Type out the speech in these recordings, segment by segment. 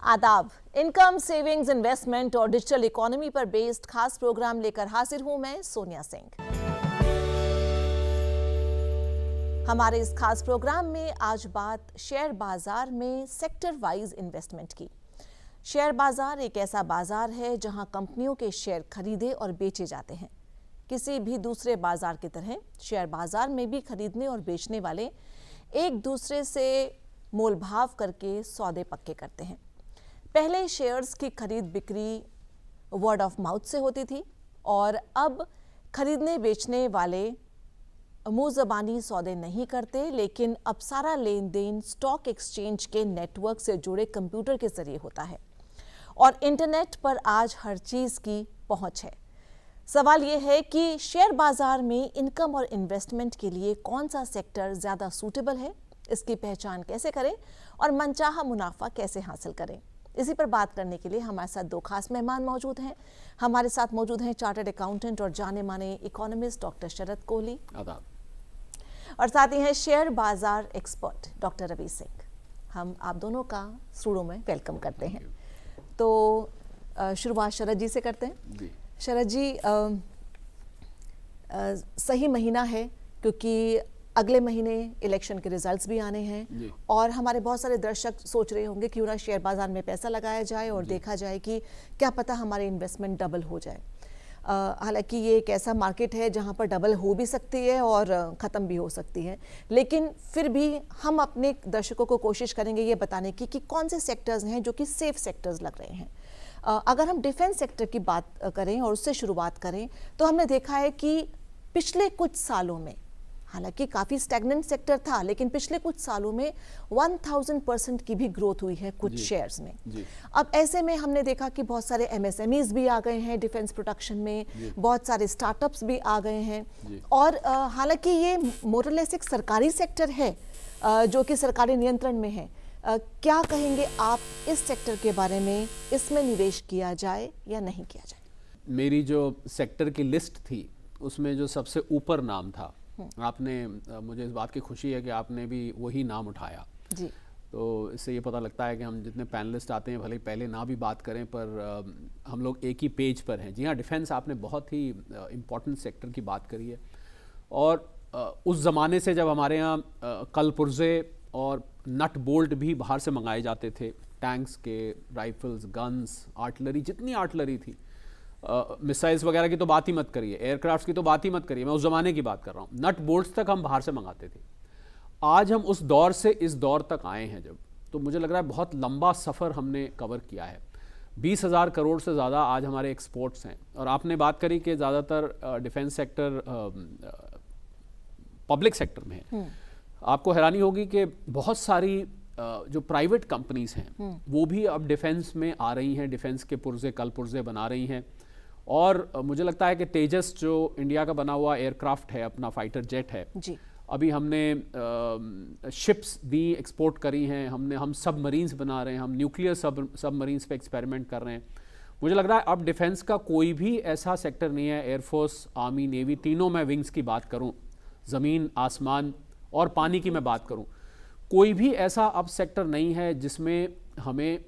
आदाब। Income, savings, investment और digital economy पर बेस्ड खास प्रोग्राम लेकर हाजिर हूं मैं सोनिया सिंह। हमारे इस खास प्रोग्राम में आज बात शेयर बाजार में सेक्टर वाइज इन्वेस्टमेंट की। शेयर बाजार एक ऐसा बाजार है जहां कंपनियों के शेयर खरीदे और बेचे जाते हैं। किसी भी दूसरे बाजार की तरह शेयर बाजार में भी खरीदने और बेचने वाले एक दूसरे से मोल भाव करके सौदे पक्के करते हैं। पहले शेयर्स की खरीद बिक्री वर्ड ऑफ माउथ से होती थी और अब खरीदने बेचने वाले मुंह ज़बानी सौदे नहीं करते, लेकिन अब सारा लेन देन स्टॉक एक्सचेंज के नेटवर्क से जुड़े कंप्यूटर के जरिए होता है और इंटरनेट पर आज हर चीज़ की पहुंच है। सवाल यह है कि शेयर बाजार में इनकम और इन्वेस्टमेंट के लिए कौन सा सेक्टर ज़्यादा सूटेबल है, इसकी पहचान कैसे करें और मनचाहा मुनाफा कैसे हासिल करें। इसी पर बात करने के लिए हमारे साथ दो खास मेहमान मौजूद हैं। हमारे साथ मौजूद हैं चार्टर्ड अकाउंटेंट और जाने माने इकोनॉमिस्ट डॉक्टर शरद कोहली, और साथ ही हैं शेयर बाजार एक्सपर्ट डॉक्टर रवि सिंह। हम आप दोनों का स्टूडियो में वेलकम करते हैं। तो शुरुआत शरद जी से करते हैं। शरद जी, सही महीना है क्योंकि अगले महीने इलेक्शन के रिजल्ट्स भी आने हैं और हमारे बहुत सारे दर्शक सोच रहे होंगे क्यों ना शेयर बाजार में पैसा लगाया जाए और देखा जाए कि क्या पता हमारे इन्वेस्टमेंट डबल हो जाए। हालांकि ये एक ऐसा मार्केट है जहां पर डबल हो भी सकती है और ख़त्म भी हो सकती है, लेकिन फिर भी हम अपने दर्शकों को कोशिश करेंगे ये बताने की कि कौन से सेक्टर्स हैं जो कि सेफ सेक्टर्स लग रहे हैं। अगर हम डिफेंस सेक्टर की बात करें और उससे शुरुआत करें तो हमने देखा है कि पिछले कुछ सालों में, हालांकि काफ़ी स्टैग्नेंट सेक्टर था, लेकिन पिछले कुछ सालों में 1000% की भी ग्रोथ हुई है कुछ शेयर्स में। अब ऐसे में हमने देखा कि बहुत सारे एमएसएमईज भी आ गए हैं डिफेंस प्रोडक्शन में, बहुत सारे स्टार्टअप्स भी आ गए हैं और हालांकि ये मोरलेस एक सरकारी सेक्टर है जो कि सरकारी नियंत्रण में है। क्या कहेंगे आप इस सेक्टर के बारे में, इसमें निवेश किया जाए या नहीं किया जाए? मेरी जो सेक्टर की लिस्ट थी उसमें जो सबसे ऊपर नाम था, आपने, मुझे इस बात की खुशी है कि आपने भी वही नाम उठाया जी। तो इससे ये पता लगता है कि हम जितने पैनलिस्ट आते हैं भले पहले ना भी बात करें पर हम लोग एक ही पेज पर हैं। जी हाँ, डिफेंस आपने बहुत ही इम्पोर्टेंट सेक्टर की बात करी है और उस ज़माने से जब हमारे यहाँ कल पुर्जे और नट बोल्ट भी बाहर से मंगाए जाते थे, टैंक्स के, राइफल्स, गन्स, आर्टिलरी, जितनी आर्टिलरी थी, मिसाइल्स वगैरह की तो बात ही मत करिए, एयरक्राफ्ट्स की तो बात ही मत करिए, मैं उस ज़माने की बात कर रहा हूँ। नट बोल्ट्स तक हम बाहर से मंगाते थे। आज हम उस दौर से इस दौर तक आए हैं जब, तो मुझे लग रहा है बहुत लंबा सफ़र हमने कवर किया है। 20,000 करोड़ से ज़्यादा आज हमारे एक्सपोर्ट्स हैं। और आपने बात करी कि ज़्यादातर डिफेंस सेक्टर पब्लिक सेक्टर में है। आपको हैरानी होगी कि बहुत सारी जो प्राइवेट कंपनीज़ हैं वो भी अब डिफेंस में आ रही हैं, डिफेंस के पुर्जे कल पुर्जे बना रही हैं। और मुझे लगता है कि तेजस जो इंडिया का बना हुआ एयरक्राफ्ट है, अपना फाइटर जेट है जी, अभी हमने शिप्स भी एक्सपोर्ट करी हैं, हम सबमरीन्स बना रहे हैं, हम न्यूक्लियर सबमरीन्स पे एक्सपेरिमेंट कर रहे हैं। मुझे लग रहा है अब डिफेंस का कोई भी ऐसा सेक्टर नहीं है, एयरफोर्स, आर्मी, नेवी, तीनों मैं विंग्स की बात करूं, ज़मीन, आसमान और पानी की मैं बात करूं, कोई भी ऐसा अब सेक्टर नहीं है जिसमें हमें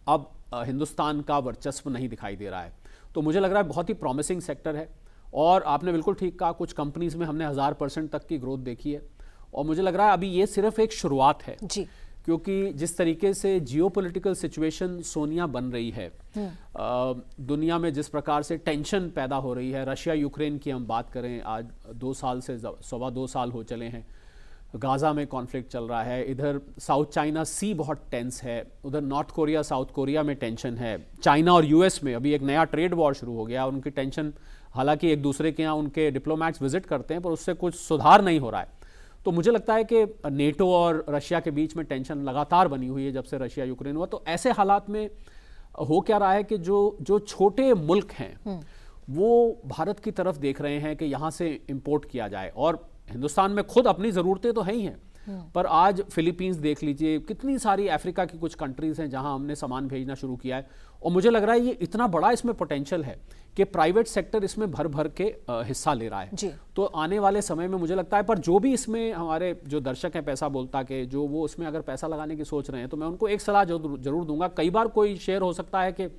अब हिंदुस्तान का वर्चस्व नहीं दिखाई दे रहा है। तो मुझे लग रहा है बहुत ही प्रॉमिसिंग सेक्टर है और आपने बिल्कुल ठीक कहा, कुछ कंपनीज में हमने 1000% तक की ग्रोथ देखी है और मुझे लग रहा है अभी ये सिर्फ एक शुरुआत है जी। क्योंकि जिस तरीके से जियोपॉलिटिकल सिचुएशन सोनिया बन रही है, दुनिया में जिस प्रकार से टेंशन पैदा हो रही है, रशिया यूक्रेन की हम बात करें, आज 2 साल से 2.25 साल हो चले हैं, गाज़ा में कॉन्फ्लिक्ट चल रहा है, इधर साउथ चाइना सी बहुत टेंस है, उधर नॉर्थ कोरिया साउथ कोरिया में टेंशन है, चाइना और यूएस में अभी एक नया ट्रेड वॉर शुरू हो गया, उनकी टेंशन, हालांकि एक दूसरे के यहाँ उनके डिप्लोमैट्स विजिट करते हैं पर उससे कुछ सुधार नहीं हो रहा है। तो मुझे लगता है कि नेटो और रशिया के बीच में टेंशन लगातार बनी हुई है जब से रशिया यूक्रेन हुआ। तो ऐसे हालात में हो क्या रहा है कि जो छोटे मुल्क हैं वो भारत की तरफ देख रहे हैं कि यहाँ से इम्पोर्ट किया जाए और हिंदुस्तान में खुद अपनी ज़रूरतें तो हैं ही हैं, पर आज फिलीपींस देख लीजिए, कितनी सारी अफ्रीका की कुछ कंट्रीज हैं जहां हमने सामान भेजना शुरू किया है, और मुझे लग रहा है ये इतना बड़ा इसमें पोटेंशियल है कि प्राइवेट सेक्टर इसमें भर भर के हिस्सा ले रहा है। तो आने वाले समय में मुझे लगता है, पर जो भी इसमें हमारे जो दर्शक हैं पैसा बोलता के, जो वो उसमें अगर पैसा लगाने की सोच रहे हैं, तो मैं उनको एक सलाह जरूर दूंगा। कई बार कोई शेयर हो सकता है कि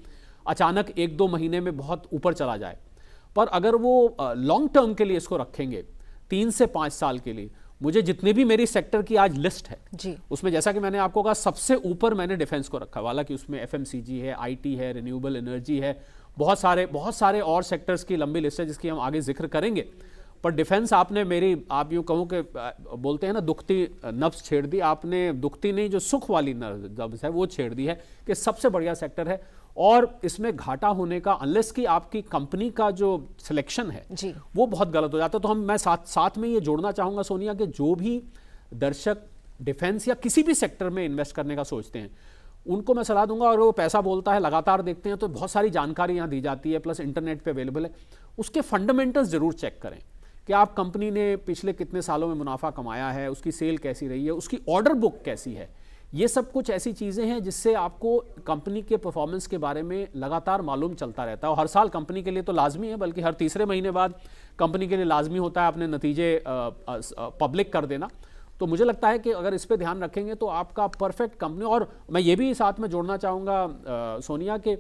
अचानक 1-2 महीने में बहुत ऊपर चला जाए, पर अगर वो लॉन्ग टर्म के लिए इसको रखेंगे 3 से 5 साल के लिए, मुझे जितने भी मेरी सेक्टर की आज लिस्ट है जी, उसमें जैसा कि मैंने आपको कहा सबसे ऊपर मैंने डिफेंस को रखा, हालांकि उसमें एफएमसीजी है, आईटी है, रिन्यूएबल एनर्जी है, बहुत सारे और सेक्टर्स की लंबी लिस्ट है जिसकी हम आगे जिक्र करेंगे। पर डिफेंस आपने मेरी, आप यूँ कहूँ कि बोलते हैं ना, दुखती नब्ज छेड़ दी आपने, दुखती नहीं, जो सुख वाली नब्ज है वो छेड़ दी है कि सबसे बढ़िया सेक्टर है, और इसमें घाटा होने का, अनलेस कि आपकी कंपनी का जो सिलेक्शन है जी, वो बहुत गलत हो जाता है। तो मैं साथ में ये जोड़ना चाहूँगा सोनिया, कि जो भी दर्शक डिफेंस या किसी भी सेक्टर में इन्वेस्ट करने का सोचते हैं, उनको मैं सलाह दूंगा, और वो पैसा बोलता है लगातार देखते हैं तो बहुत सारी जानकारी यहाँ दी जाती है, प्लस इंटरनेट पे अवेलेबल है, उसके फंडामेंटल्स जरूर चेक करें कि आप कंपनी ने पिछले कितने सालों में मुनाफा कमाया है, उसकी सेल कैसी रही है, उसकी ऑर्डर बुक कैसी है। ये सब कुछ ऐसी चीज़ें हैं जिससे आपको कंपनी के परफॉर्मेंस के बारे में लगातार मालूम चलता रहता है। और हर साल कंपनी के लिए तो लाजमी है, बल्कि हर तीसरे महीने बाद कंपनी के लिए लाजमी होता है अपने नतीजे पब्लिक कर देना। तो मुझे लगता है कि अगर इस पे ध्यान रखेंगे तो आपका परफेक्ट कंपनी, और मैं ये भी साथ में जोड़ना चाहूँगा सोनिया के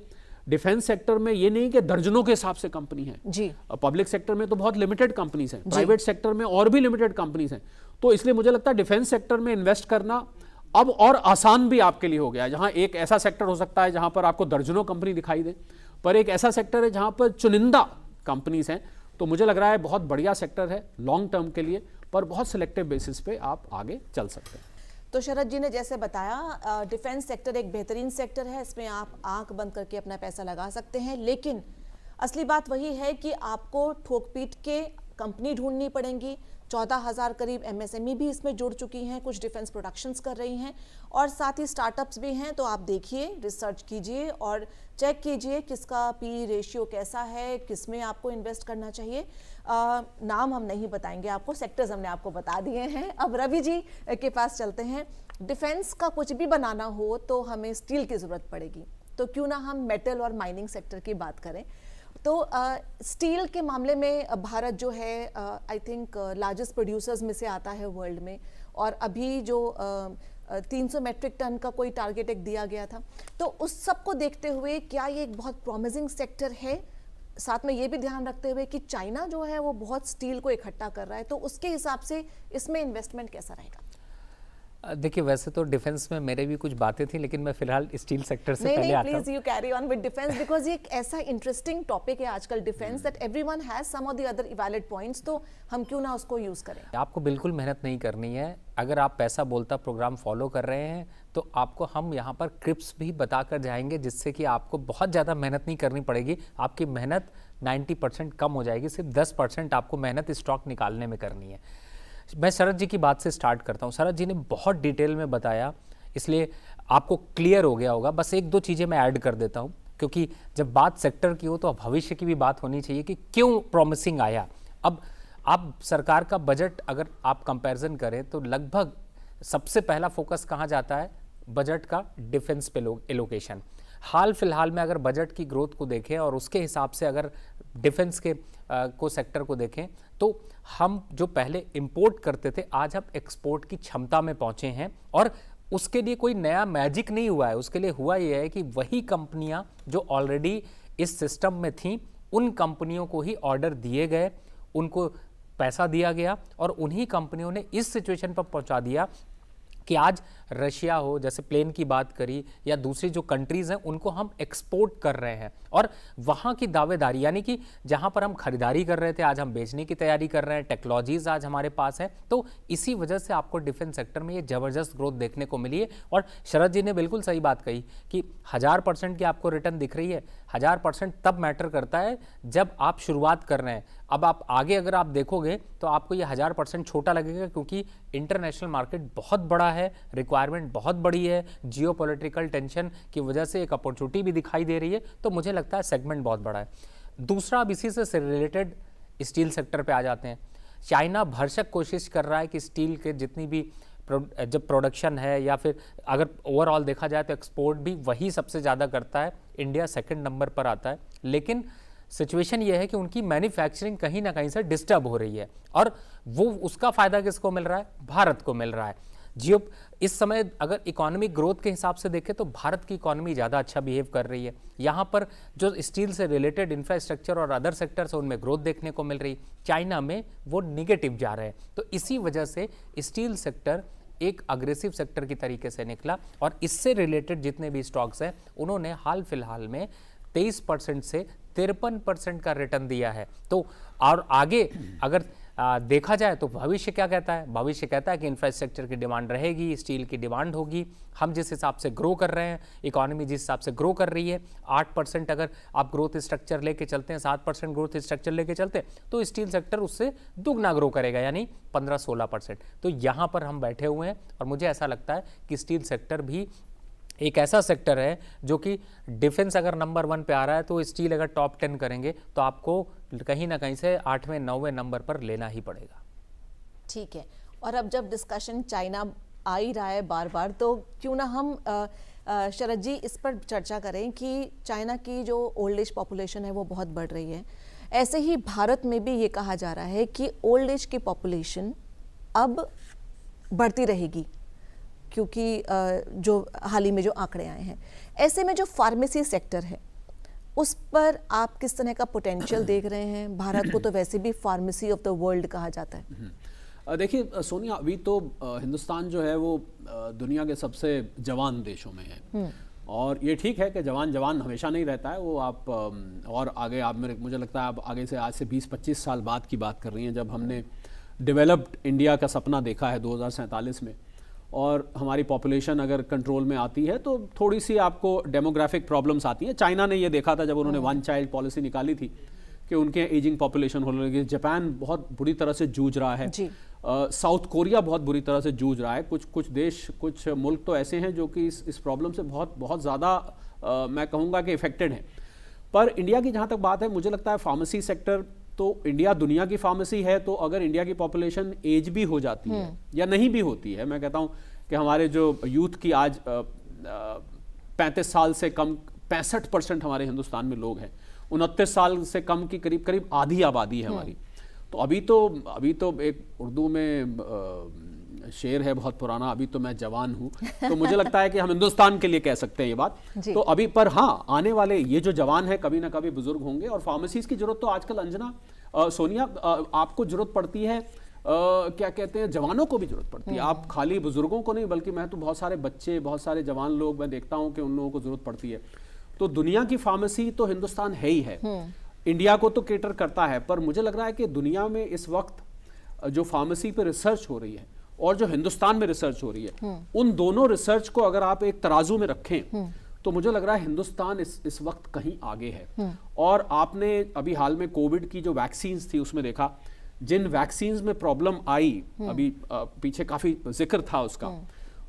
डिफेंस सेक्टर में ये नहीं कि दर्जनों के हिसाब से कंपनी है जी, पब्लिक सेक्टर में तो बहुत लिमिटेड कंपनीज हैं, प्राइवेट सेक्टर में और भी लिमिटेड कंपनीज हैं। तो इसलिए मुझे लगता है डिफेंस सेक्टर में इन्वेस्ट करना अब और आसान भी आपके लिए हो गया है, जहां एक ऐसा सेक्टर हो सकता है जहां पर आपको दर्जनों कंपनी दिखाई दे, पर एक ऐसा सेक्टर है जहां पर चुनिंदा कंपनीज हैं। तो मुझे लग रहा है बहुत बढ़िया सेक्टर है लॉन्ग टर्म के लिए, पर बहुत सिलेक्टिव बेसिस पे आप आगे चल सकते हैं। तो शरद जी ने जैसे बताया, डिफेंस सेक्टर एक बेहतरीन सेक्टर है, इसमें आप आंख बंद करके अपना पैसा लगा सकते हैं, लेकिन असली बात वही है कि आपको ठोक पीट के कंपनी ढूंढनी पड़ेगी। 14,000 करीब एमएसएमई भी इसमें जुड़ चुकी हैं, कुछ डिफेंस प्रोडक्शंस कर रही हैं, और साथ ही स्टार्टअप्स भी हैं। तो आप देखिए, रिसर्च कीजिए और चेक कीजिए किसका पी रेशियो कैसा है, किस में आपको इन्वेस्ट करना चाहिए। नाम हम नहीं बताएंगे आपको, सेक्टर्स हमने आपको बता दिए हैं। अब रवि जी के पास चलते हैं। डिफेंस का कुछ भी बनाना हो तो हमें स्टील की ज़रूरत पड़ेगी, तो क्यों ना हम मेटल और माइनिंग सेक्टर की बात करें। तो स्टील के मामले में भारत जो है आई थिंक लार्जेस्ट प्रोड्यूसर्स में से आता है वर्ल्ड में, और अभी जो 300 मेट्रिक टन का कोई टारगेट एक दिया गया था, तो उस सब को देखते हुए क्या ये एक बहुत प्रॉमिसिंग सेक्टर है? साथ में ये भी ध्यान रखते हुए कि चाइना जो है वो बहुत स्टील को इकट्ठा कर रहा है, तो उसके हिसाब से इसमें इन्वेस्टमेंट कैसा रहेगा? देखिए, वैसे तो डिफेंस में मेरे भी कुछ बातें थी, लेकिन मैं फिलहाल स्टील सेक्टर से पहले आता हूं। Please you carry on with defence, because ये एक ऐसा इंटरेस्टिंग टॉपिक है आजकल defence, that everyone has some of the other valid points, तो हम क्यों ना उसको यूज करें। आपको बिल्कुल मेहनत नहीं करनी है। अगर आप पैसा बोलता प्रोग्राम फॉलो कर रहे हैं तो आपको हम यहाँ पर क्रिप्स भी बताकर जाएंगे, जिससे कि आपको बहुत ज़्यादा मेहनत नहीं करनी पड़ेगी। आपकी मेहनत 90% कम हो जाएगी, सिर्फ 10% आपको मेहनत स्टॉक निकालने में करनी है। मैं शरद जी की बात से स्टार्ट करता हूँ। शरद जी ने बहुत डिटेल में बताया, इसलिए आपको क्लियर हो गया होगा। बस 1-2 चीज़ें मैं ऐड कर देता हूँ, क्योंकि जब बात सेक्टर की हो तो भविष्य की भी बात होनी चाहिए कि क्यों प्रॉमिसिंग आया। अब आप सरकार का बजट अगर आप कंपैरिजन करें तो लगभग सबसे पहला फोकस कहाँ जाता है बजट का? डिफेंस पे एलोकेशन। हाल फिलहाल में अगर बजट की ग्रोथ को देखें और उसके हिसाब से अगर डिफेंस के को सेक्टर को देखें, तो हम जो पहले इंपोर्ट करते थे आज हम एक्सपोर्ट की क्षमता में पहुंचे हैं। और उसके लिए कोई नया मैजिक नहीं हुआ है, उसके लिए हुआ यह है कि वही कंपनियां जो ऑलरेडी इस सिस्टम में थीं, उन कंपनियों को ही ऑर्डर दिए गए, उनको पैसा दिया गया, और उन्हीं कंपनियों ने इस सिचुएशन पर पहुंचा दिया कि आज रशिया हो, जैसे प्लेन की बात करी, या दूसरी जो कंट्रीज़ हैं उनको हम एक्सपोर्ट कर रहे हैं, और वहाँ की दावेदारी, यानी कि जहाँ पर हम खरीदारी कर रहे थे आज हम बेचने की तैयारी कर रहे हैं, टेक्नोलॉजीज़ आज हमारे पास है। तो इसी वजह से आपको डिफेंस सेक्टर में ये ज़बरदस्त ग्रोथ देखने को मिली है। और शरद जी ने बिल्कुल सही बात कही कि 1000% की आपको रिटर्न दिख रही है। 1000% तब मैटर करता है जब आप शुरुआत कर रहे हैं। अब आप आगे अगर आप देखोगे तो आपको ये 1000% छोटा लगेगा, क्योंकि इंटरनेशनल मार्केट बहुत बड़ा है, रिक्वायरमेंट बहुत बड़ी है, जियोपॉलिटिकल टेंशन की वजह से एक अपॉर्चुनिटी भी दिखाई दे रही है। तो मुझे लगता है सेगमेंट बहुत बड़ा है। दूसरा, अब इसी से रिलेटेड स्टील सेक्टर पे आ जाते हैं। चाइना भरसक कोशिश कर रहा है कि स्टील के जितनी भी जब प्रोडक्शन है या फिर अगर ओवरऑल देखा जाए तो एक्सपोर्ट भी वही सबसे ज़्यादा करता है, इंडिया सेकंड नंबर पर आता है। लेकिन सिचुएशन ये है कि उनकी मैन्युफैक्चरिंग कहीं ना कहीं से डिस्टर्ब हो रही है और वो उसका फ़ायदा किसको मिल रहा है? भारत को मिल रहा है। जियो इस समय अगर इकोनॉमिक ग्रोथ के हिसाब से देखें तो भारत की इकोनॉमी ज़्यादा अच्छा बिहेव कर रही है। यहाँ पर जो स्टील से रिलेटेड इंफ्रास्ट्रक्चर और अदर सेक्टर्स है उनमें ग्रोथ देखने को मिल रही, चाइना में वो निगेटिव जा रहे हैं। तो इसी वजह से स्टील सेक्टर एक अग्रेसिव सेक्टर की तरीके से निकला और इससे रिलेटेड जितने भी स्टॉक्स हैं उन्होंने हाल फिलहाल में 23% से 53% का रिटर्न दिया है। तो और आगे अगर देखा जाए तो भविष्य क्या कहता है? भविष्य कहता है कि इंफ्रास्ट्रक्चर की डिमांड रहेगी, स्टील की डिमांड होगी। हम जिस हिसाब से ग्रो कर रहे हैं, इकोनॉमी जिस हिसाब से ग्रो कर रही है, 8% अगर आप ग्रोथ स्ट्रक्चर लेके चलते हैं, 7% ग्रोथ स्ट्रक्चर लेके चलते हैं तो स्टील सेक्टर उससे दुगना ग्रो करेगा, यानी 15-16%। तो यहाँ पर हम बैठे हुए हैं और मुझे ऐसा लगता है कि स्टील सेक्टर भी एक ऐसा सेक्टर है जो कि डिफेंस अगर नंबर 1 पे आ रहा है तो स्टील अगर टॉप 10 करेंगे तो आपको कहीं ना कहीं से 8वें 9वें नंबर पर लेना ही पड़ेगा। ठीक है, और अब जब डिस्कशन चाइना आ ही रहा है बार बार, तो क्यों ना हम शरद जी इस पर चर्चा करें कि चाइना की जो ओल्ड एज पॉपुलेशन है वो बहुत बढ़ रही है। ऐसे ही भारत में भी ये कहा जा रहा है कि ओल्ड एज की पॉपुलेशन अब बढ़ती रहेगी, क्योंकि जो हाल ही में जो आंकड़े आए हैं। ऐसे में जो फार्मेसी सेक्टर है उस पर आप किस तरह का पोटेंशियल देख रहे हैं? भारत को तो वैसे भी फार्मेसी ऑफ द वर्ल्ड कहा जाता है। देखिए सोनिया, अभी तो हिंदुस्तान जो है वो दुनिया के सबसे जवान देशों में है और ये ठीक है कि जवान जवान हमेशा नहीं रहता है। वो आप और आगे आप मुझे लगता है आप आगे से आज से 20-25 साल बाद की बात कर रही हैं, जब हमने डेवलप्ड इंडिया का सपना देखा है 2047 में और हमारी पॉपुलेशन अगर कंट्रोल में आती है तो थोड़ी सी आपको डेमोग्राफिक प्रॉब्लम्स आती हैं। चाइना ने ये देखा था जब उन्होंने 1 चाइल्ड पॉलिसी निकाली थी कि उनके एजिंग पॉपुलेशन होने लगी। जापान बहुत बुरी तरह से जूझ रहा है, साउथ कोरिया बहुत बुरी तरह से जूझ रहा है। कुछ देश, कुछ मुल्क तो ऐसे हैं जो कि इस प्रॉब्लम से बहुत ज़्यादा मैं कहूँगा कि इफेक्टेड हैं। पर इंडिया की जहाँ तक बात है, मुझे लगता है फार्मेसी सेक्टर तो इंडिया दुनिया की फार्मेसी है, तो अगर इंडिया की पॉपुलेशन एज भी हो जाती है या नहीं भी होती है, मैं कहता हूँ कि हमारे जो यूथ की आज 35 साल से कम 65% हमारे हिंदुस्तान में लोग हैं, 29 साल से कम की करीब आधी आबादी है हमारी। तो अभी तो एक उर्दू में शेर है बहुत पुराना, अभी तो मैं जवान हूँ, तो मुझे लगता है कि हम हिंदुस्तान के लिए कह सकते हैं ये बात। तो अभी पर हाँ, आने वाले ये जो जवान है कभी ना कभी बुजुर्ग होंगे और फार्मेसीज की जरूरत तो आजकल अंजना सोनिया आपको जरूरत पड़ती है, क्या कहते हैं, जवानों को भी जरूरत पड़ती है। आप खाली बुजुर्गों को नहीं, बल्कि मैं तो बहुत सारे बच्चे, बहुत सारे जवान लोग मैं देखता हूँ कि उन लोगों को जरूरत पड़ती है। तो दुनिया की फार्मेसी तो हिंदुस्तान है ही है, इंडिया को तो केटर करता है, पर मुझे लग रहा है कि दुनिया में इस वक्त जो फार्मेसी पे रिसर्च हो रही है और जो हिंदुस्तान में रिसर्च हो रही है, उन दोनों रिसर्च को अगर आप एक तराजू में रखें तो मुझे लग रहा है हिंदुस्तान इस वक्त कहीं आगे है। और आपने अभी हाल में कोविड की जो वैक्सीन्स थी उसमें देखा, जिन वैक्सीन्स में प्रॉब्लम आई, अभी पीछे काफी जिक्र था उसका,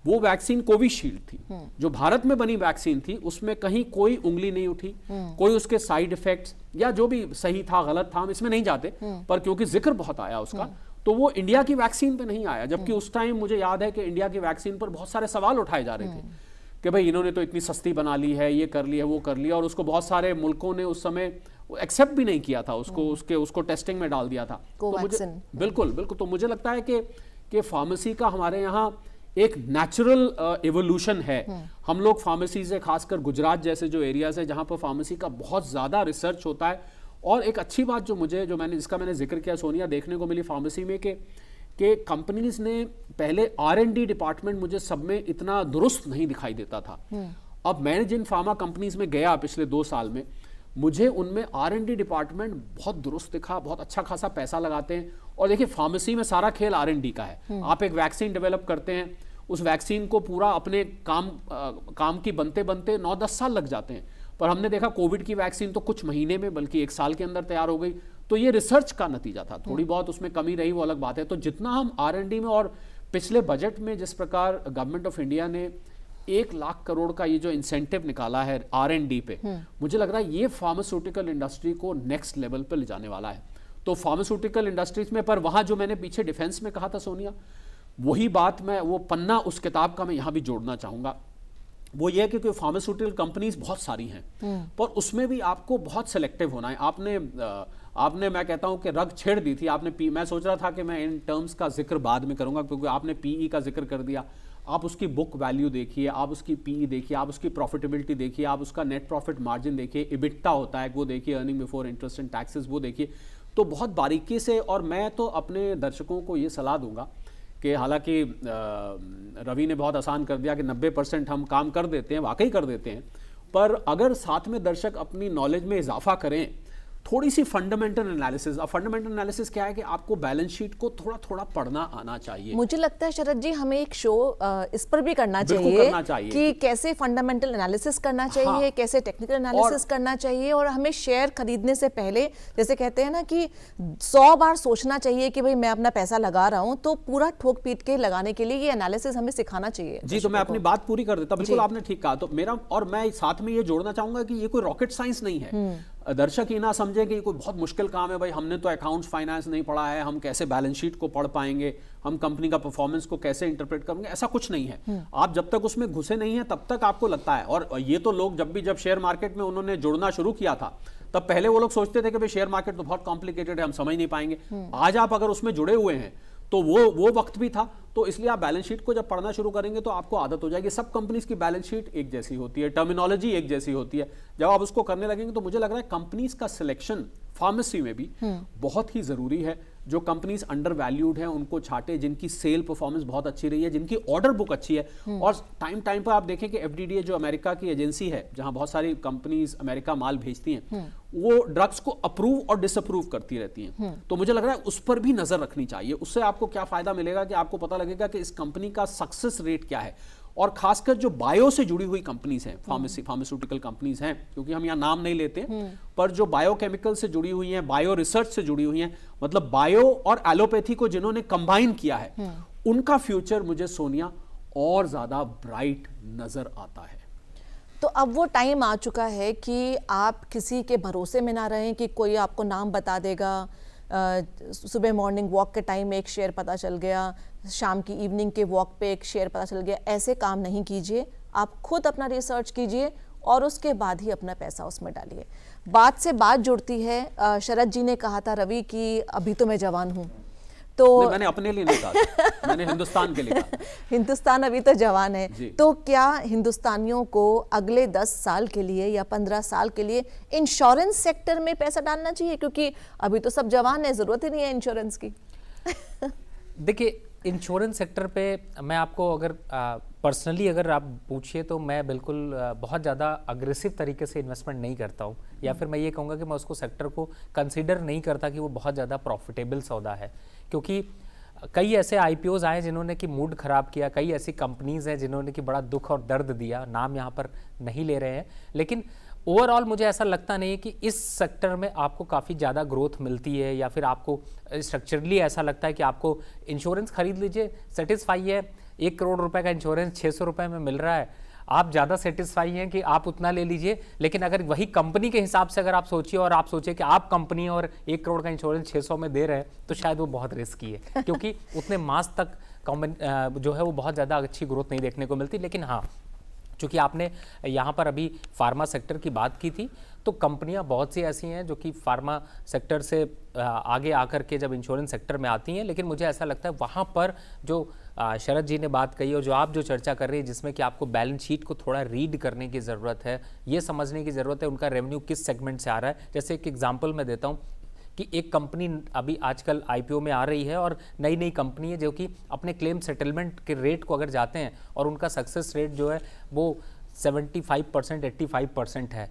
वो वैक्सीन कोविशील्ड थी। जो भारत में बनी वैक्सीन थी उसमें कहीं कोई उंगली नहीं उठी, कोई उसके साइड इफेक्ट्स या जो भी सही था गलत था हम इसमें नहीं जाते, पर क्योंकि जिक्र बहुत आया उसका तो वो इंडिया की वैक्सीन पे नहीं आया। जबकि उस टाइम मुझे याद है कि इंडिया की वैक्सीन पर बहुत सारे सवाल उठाए जा रहे थे कि भाई इन्होंने तो इतनी सस्ती बना ली है, ये कर लिया, वो कर लिया, और उसको बहुत सारे मुल्कों ने उस समय एक्सेप्ट भी नहीं किया था, उसको टेस्टिंग में डाल दिया था। तो मुझे बिल्कुल तो मुझे लगता है कि फार्मेसी का हमारे यहाँ एक नेचुरल एवोल्यूशन है। हम लोग फार्मेसी से, खासकर गुजरात जैसे जो एरियाज है जहाँ पर फार्मेसी का बहुत ज़्यादा रिसर्च होता है। और एक अच्छी बात जिसका मैंने जिक्र किया सोनिया, देखने को मिली फार्मेसी में कि कंपनीज ने पहले R&D डिपार्टमेंट मुझे सब में इतना दुरुस्त नहीं दिखाई देता था। अब मैंने जिन फार्मा कंपनीज में गया पिछले 2 साल में, मुझे उनमें R&D डिपार्टमेंट बहुत दुरुस्त दिखा, बहुत अच्छा खासा पैसा लगाते हैं। और देखिए फार्मेसी में सारा खेल R&D का है। आप एक वैक्सीन डेवलप करते हैं, उस वैक्सीन को पूरा अपने काम की बनते 9-10 साल लग जाते हैं, पर हमने देखा कोविड की वैक्सीन तो कुछ महीने में, बल्कि 1 साल के अंदर तैयार हो गई। तो ये रिसर्च का नतीजा था। थोड़ी बहुत उसमें कमी रही वो अलग बात है। तो जितना हम R&D में, और पिछले बजट में जिस प्रकार गवर्नमेंट ऑफ इंडिया ने 1 लाख करोड़ का ये जो इंसेंटिव निकाला है R&D पे, मुझे लग रहा है ये फार्मास्यूटिकल इंडस्ट्री को नेक्स्ट लेवल पर ले जाने वाला है। तो फार्मास्यूटिकल इंडस्ट्रीज में, पर वहाँ जो मैंने पीछे डिफेंस में कहा था सोनिया, वही बात मैं, वो पन्ना उस किताब का मैं यहाँ भी जोड़ना चाहूँगा। वो ये है कि फार्मास्यूटिकल कंपनीज बहुत सारी हैं, पर उसमें भी आपको बहुत सेलेक्टिव होना है। आपने मैं कहता हूं कि रग छेड़ दी थी आपने। मैं सोच रहा था कि मैं इन टर्म्स का जिक्र बाद में करूंगा, क्योंकि आपने पीई का जिक्र कर दिया। आप उसकी बुक वैल्यू देखिए, आप उसकी पीई देखिए, आप उसकी प्रॉफिटेबिलिटी देखिए, आप उसका नेट प्रॉफिट मार्जिन देखिए, इबिट्टा होता है वो देखिए, earning before interest and taxes वो देखिए, तो बहुत बारीकी से। और मैं तो अपने दर्शकों को ये सलाह दूंगा कि हालांकि रवि ने बहुत आसान कर दिया कि 90% हम काम कर देते हैं, वाकई कर देते हैं, पर अगर साथ में दर्शक अपनी नॉलेज में इजाफा करें, थोड़ी सी फंडामेंटल एनालिसिस। अब फंडामेंटल एनालिसिस क्या है कि आपको बैलेंस शीट को थोड़ा थोड़ा पढ़ना आना चाहिए। मुझे लगता है शरद जी हमें एक शो इस पर भी करना चाहिए कि कैसे फंडामेंटल एनालिसिस करना चाहिए, हाँ, कैसे टेक्निकल एनालिसिस करना चाहिए, और हमें शेयर खरीदने से पहले जैसे कहते हैं ना कि 100 बार सोचना चाहिए कि भाई मैं अपना पैसा लगा रहा हूं, तो पूरा ठोक पीट के लगाने के लिए ये एनालिसिस हमें सिखाना चाहिए। जी, तो मैं अपनी बात पूरी कर देता। बिल्कुल आपने ठीक कहा। तो मेरा, और मैं साथ में ये जोड़ना चाहूंगा कि ये कोई रॉकेट साइंस नहीं है। दर्शक ये ना समझे कि ये कोई बहुत मुश्किल काम है, भाई हमने तो अकाउंट्स फाइनेंस नहीं पढ़ा है, हम कैसे बैलेंस शीट को पढ़ पाएंगे, हम कंपनी का परफॉर्मेंस को कैसे इंटरप्रेट करेंगे। ऐसा कुछ नहीं है। आप जब तक उसमें घुसे नहीं हैं तब तक आपको लगता है। और ये तो लोग जब शेयर मार्केट में उन्होंने जुड़ना शुरू किया था, तब पहले वो लोग सोचते थे कि भाई शेयर मार्केट तो बहुत कॉम्प्लिकेटेड है, हम समझ नहीं पाएंगे। आज आप अगर उसमें जुड़े हुए हैं तो वो वक्त भी था। तो इसलिए आप बैलेंस शीट को जब पढ़ना शुरू करेंगे तो आपको आदत हो जाएगी। सब कंपनीज की बैलेंस शीट एक जैसी होती है, टर्मिनोलॉजी एक जैसी होती है। जब आप उसको करने लगेंगे तो मुझे लग रहा है कंपनीज का सिलेक्शन फार्मेसी में भी बहुत ही जरूरी है। जो कंपनीज अंडर वैल्यूड हैं उनको छाटे, जिनकी सेल परफॉर्मेंस बहुत अच्छी रही है, जिनकी ऑर्डर बुक अच्छी है। और टाइम टाइम पर आप देखें कि एफडीडीए जो अमेरिका की एजेंसी है, जहां बहुत सारी कंपनीज अमेरिका माल भेजती हैं, वो ड्रग्स को अप्रूव और डिसअप्रूव करती रहती हैं। तो मुझे लग रहा है उस पर भी नजर रखनी चाहिए। उससे आपको क्या फायदा मिलेगा कि आपको पता लगेगा कि इस कंपनी का सक्सेस रेट क्या है। और खासकर जो बायो से जुड़ी हुई कंपनीज हैं, फार्मास्यूटिकल कंपनीज हैं, क्योंकि हम यहाँ नाम नहीं लेते, पर जो बायोकेमिकल से जुड़ी हुई हैं, बायो रिसर्च से जुड़ी हुई हैं, मतलब बायो और एलोपैथी को जिन्होंने कंबाइन किया है, उनका फ्यूचर मुझे सोनिया और ज्यादा ब्राइट नजर आता है। तो अब वो टाइम आ चुका है कि आप किसी के भरोसे में ना रहें कि कोई आपको नाम बता देगा, सुबह मॉर्निंग वॉक के टाइम में एक शेयर पता चल गया, शाम की इवनिंग के वॉक पे एक शेयर पता चल गया। ऐसे काम नहीं कीजिए। आप खुद अपना रिसर्च कीजिए और उसके बाद ही अपना पैसा उसमें डालिए। बात से बात जुड़ती है। शरद जी ने कहा था रवि कि अभी तो मैं जवान हूँ, तो मैंने अपने लिए नहीं कहा, मैंने हिंदुस्तान के लिए कहा। हिंदुस्तान अभी तो जवान है, तो क्या हिंदुस्तानियों को अगले 10 साल के लिए या 15 साल के लिए इंश्योरेंस सेक्टर में पैसा डालना चाहिए? क्योंकि अभी तो सब जवान है, जरूरत ही नहीं है इंश्योरेंस की। देखिए, इंश्योरेंस सेक्टर पे मैं आपको अगर पर्सनली अगर आप पूछिए तो मैं बिल्कुल बहुत ज़्यादा अग्रेसिव तरीके से इन्वेस्टमेंट नहीं करता हूँ, या फिर मैं ये कहूँगा कि मैं उसको सेक्टर को कंसीडर नहीं करता कि वो बहुत ज़्यादा प्रॉफिटेबल सौदा है। क्योंकि कई ऐसे आईपीओज आए जिन्होंने कि मूड ख़राब किया, कई ऐसी कंपनीज़ हैं जिन्होंने कि बड़ा दुख और दर्द दिया, नाम यहाँ पर नहीं ले रहे हैं, लेकिन ओवरऑल मुझे ऐसा लगता नहीं है कि इस सेक्टर में आपको काफ़ी ज़्यादा ग्रोथ मिलती है, या फिर आपको स्ट्रक्चरली ऐसा लगता है कि आपको इंश्योरेंस खरीद लीजिए, सेटिस्फाई है। 1 करोड़ रुपए का इंश्योरेंस 600 रुपये में मिल रहा है, आप ज़्यादा सेटिस्फाई हैं कि आप उतना ले लीजिए। लेकिन अगर वही कंपनी के हिसाब से अगर आप सोचिए और आप सोचिए कि आप कंपनी और 1 करोड़ का इंश्योरेंस 600 में दे रहे हैं, तो शायद वो बहुत रिस्की है, क्योंकि उतने मास तक जो है वो बहुत ज़्यादा अच्छी ग्रोथ नहीं देखने को मिलती। लेकिन हाँ, चूँकि आपने यहाँ पर अभी फार्मा सेक्टर की बात की थी, तो कंपनियाँ बहुत सी ऐसी हैं जो कि फार्मा सेक्टर से आगे आकर के जब इंश्योरेंस सेक्टर में आती हैं, लेकिन मुझे ऐसा लगता है वहाँ पर जो शरद जी ने बात कही और जो आप जो चर्चा कर रही है, जिसमें कि आपको बैलेंस शीट को थोड़ा रीड करने की ज़रूरत है, ये समझने की ज़रूरत है उनका रेवेन्यू किस सेगमेंट से आ रहा है। जैसे एक एग्जांपल मैं देता हूँ कि एक कंपनी अभी आजकल आईपीओ में आ रही है और नई नई कंपनी है जो कि अपने क्लेम सेटलमेंट के रेट को अगर जाते हैं और उनका सक्सेस रेट जो है वो 75% 85% है,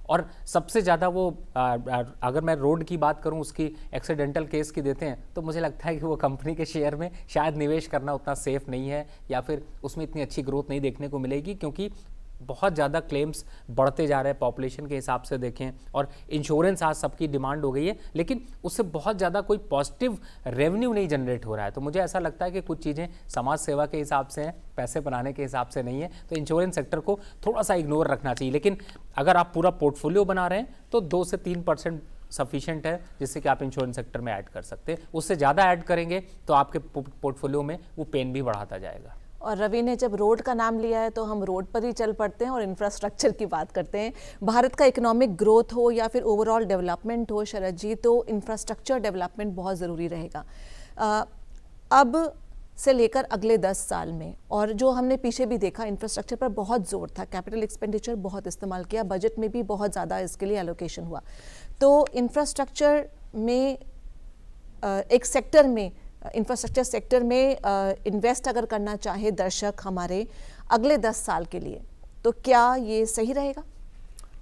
और सबसे ज़्यादा वो अगर मैं रोड की बात करूं उसकी एक्सीडेंटल केस की देते हैं, तो मुझे लगता है कि वो कंपनी के शेयर में शायद निवेश करना उतना सेफ नहीं है, या फिर उसमें इतनी अच्छी ग्रोथ नहीं देखने को मिलेगी, क्योंकि बहुत ज़्यादा क्लेम्स बढ़ते जा रहे हैं पॉपुलेशन के हिसाब से देखें, और इंश्योरेंस आज सबकी डिमांड हो गई है, लेकिन उससे बहुत ज़्यादा कोई पॉजिटिव रेवेन्यू नहीं जनरेट हो रहा है। तो मुझे ऐसा लगता है कि कुछ चीज़ें समाज सेवा के हिसाब से हैं, पैसे बनाने के हिसाब से नहीं है, तो इंश्योरेंस सेक्टर को थोड़ा सा इग्नोर रखना चाहिए। लेकिन अगर आप पूरा पोर्टफोलियो बना रहे हैं तो 2 से 3% सफिशिएंट है जिससे कि आप इंश्योरेंस सेक्टर में ऐड कर सकते हैं। उससे ज़्यादा ऐड करेंगे तो आपके पोर्टफोलियो में वो पेन भी बढ़ाता जाएगा। और रवि ने जब रोड का नाम लिया है तो हम रोड पर ही चल पड़ते हैं और इंफ्रास्ट्रक्चर की बात करते हैं। भारत का इकोनॉमिक ग्रोथ हो या फिर ओवरऑल डेवलपमेंट हो शरद जी, तो इंफ्रास्ट्रक्चर डेवलपमेंट बहुत ज़रूरी रहेगा अब से लेकर अगले 10 साल में। और जो हमने पीछे भी देखा, इंफ्रास्ट्रक्चर पर बहुत जोर था, कैपिटल एक्सपेंडिचर बहुत इस्तेमाल किया, बजट में भी बहुत ज़्यादा इसके लिए एलोकेशन हुआ। तो इंफ्रास्ट्रक्चर में एक सेक्टर में, इंफ्रास्ट्रक्चर सेक्टर में इन्वेस्ट अगर करना चाहे दर्शक हमारे अगले 10 साल के लिए, तो क्या ये सही रहेगा?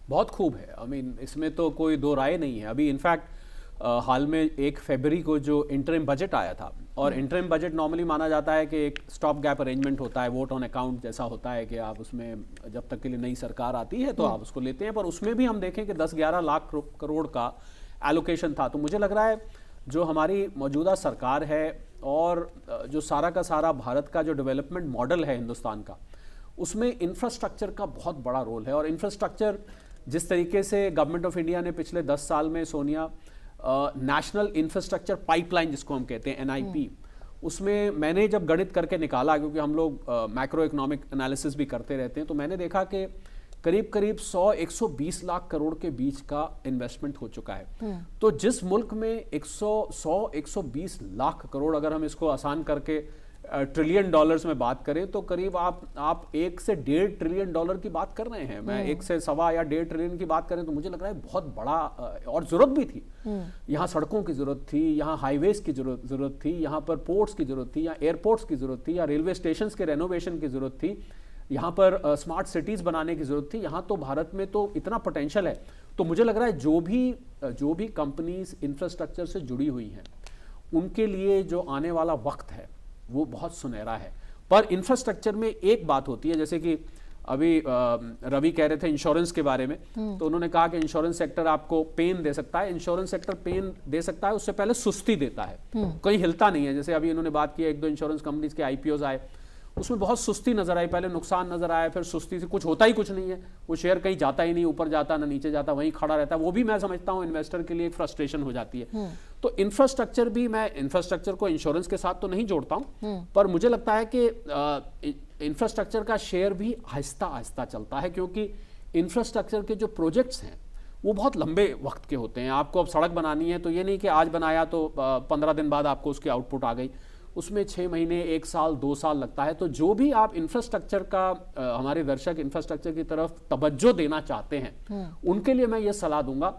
बहुत खूब है। आई मीन इसमें तो कोई दो राय नहीं है। अभी इनफैक्ट हाल में 1 फरवरी को जो इंटरिम बजट आया था, और इंटरिम बजट नॉर्मली माना जाता है कि एक स्टॉप गैप अरेंजमेंट होता है, वोट ऑन अकाउंट जैसा होता है कि आप उसमें जब तक के लिए नई सरकार आती है तो आप उसको लेते हैं, पर उसमें भी हम देखें कि 10-11 लाख करोड़ का एलोकेशन था। तो मुझे लग रहा है जो हमारी मौजूदा सरकार है और जो सारा का सारा भारत का जो डेवलपमेंट मॉडल है हिंदुस्तान का, उसमें इंफ्रास्ट्रक्चर का बहुत बड़ा रोल है। और इंफ्रास्ट्रक्चर जिस तरीके से गवर्नमेंट ऑफ इंडिया ने पिछले 10 साल में सोनिया नेशनल इंफ्रास्ट्रक्चर पाइपलाइन जिसको हम कहते हैं NIP, उसमें मैंने जब गणित करके निकाला, क्योंकि हम लोग मैक्रो इकोनॉमिक एनालिसिस भी करते रहते हैं, तो मैंने देखा कि करीब करीब 100-120 लाख करोड़ के बीच का इन्वेस्टमेंट हो चुका है। तो जिस मुल्क में 100-120 लाख करोड़, अगर हम इसको आसान करके ट्रिलियन डॉलर्स में बात करें, तो करीब आप 1 से 1.5 ट्रिलियन डॉलर की बात कर रहे हैं। मैं 1 से सवा या 1.5 ट्रिलियन की बात करें तो मुझे लग रहा है बहुत बड़ा, और जरूरत भी थी। यहाँ सड़कों की जरूरत थी, यहाँ हाईवेज की जरूरत थी, यहाँ पर पोर्ट्स की जरूरत थी, यहाँ एयरपोर्ट्स की जरूरत थी, यहाँ रेलवे स्टेशन के रेनोवेशन की जरूरत थी, यहाँ पर स्मार्ट सिटीज बनाने की जरूरत थी। यहाँ तो भारत में तो इतना पोटेंशियल है। तो मुझे लग रहा है जो भी कंपनीज इंफ्रास्ट्रक्चर से जुड़ी हुई हैं, उनके लिए जो आने वाला वक्त है वो बहुत सुनहरा है। पर इंफ्रास्ट्रक्चर में एक बात होती है, जैसे कि अभी रवि कह रहे थे इंश्योरेंस के बारे में, तो उन्होंने कहा कि इंश्योरेंस सेक्टर आपको पेन दे सकता है। इंश्योरेंस सेक्टर पेन दे सकता है, उससे पहले सुस्ती देता है, कहीं हिलता नहीं है। जैसे अभी इन्होंने बात की, 1-2 इंश्योरेंस कंपनीज के IPOs आए, उसमें बहुत सुस्ती नजर आई, पहले नुकसान नजर आया, फिर सुस्ती से कुछ होता ही कुछ नहीं है, वो शेयर कहीं जाता ही नहीं, ऊपर जाता ना नीचे जाता, वहीं खड़ा रहता है। वो भी मैं समझता हूँ इन्वेस्टर के लिए एक फ्रस्ट्रेशन हो जाती है। तो इंफ्रास्ट्रक्चर भी, मैं इंफ्रास्ट्रक्चर को इंश्योरेंस के साथ तो नहीं जोड़ता हूँ, पर मुझे लगता है कि इंफ्रास्ट्रक्चर का शेयर भी आहिस्ता आहिस्ता चलता है, क्योंकि इंफ्रास्ट्रक्चर के जो प्रोजेक्ट्स हैं वो बहुत लंबे वक्त के होते हैं। आपको अब सड़क बनानी है तो ये नहीं कि आज बनाया तो 15 दिन बाद आपको उसकी आउटपुट आ गई, उसमें 6 महीने, 1 साल, 2 साल लगता है। तो जो भी आप इंफ्रास्ट्रक्चर का, हमारे दर्शक इंफ्रास्ट्रक्चर की तरफ तवज्जो देना चाहते हैं, उनके लिए मैं ये सलाह दूंगा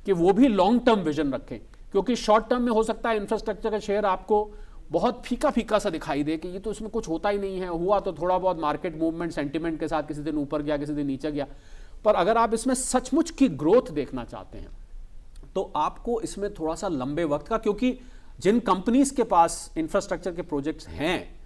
कि वो भी लॉन्ग टर्म विजन रखें, क्योंकि शॉर्ट टर्म में हो सकता है इंफ्रास्ट्रक्चर का शेयर आपको बहुत फीका फीका सा दिखाई दे कि ये तो इसमें कुछ होता ही नहीं है, हुआ तो थोड़ा बहुत मार्केट मूवमेंट सेंटिमेंट के साथ, किसी दिन ऊपर गया किसी दिन नीचे गया। पर अगर आप इसमें सचमुच की ग्रोथ देखना चाहते हैं तो आपको इसमें थोड़ा सा लंबे वक्त का, क्योंकि जिन कंपनीज के पास इंफ्रास्ट्रक्चर के प्रोजेक्ट्स हैं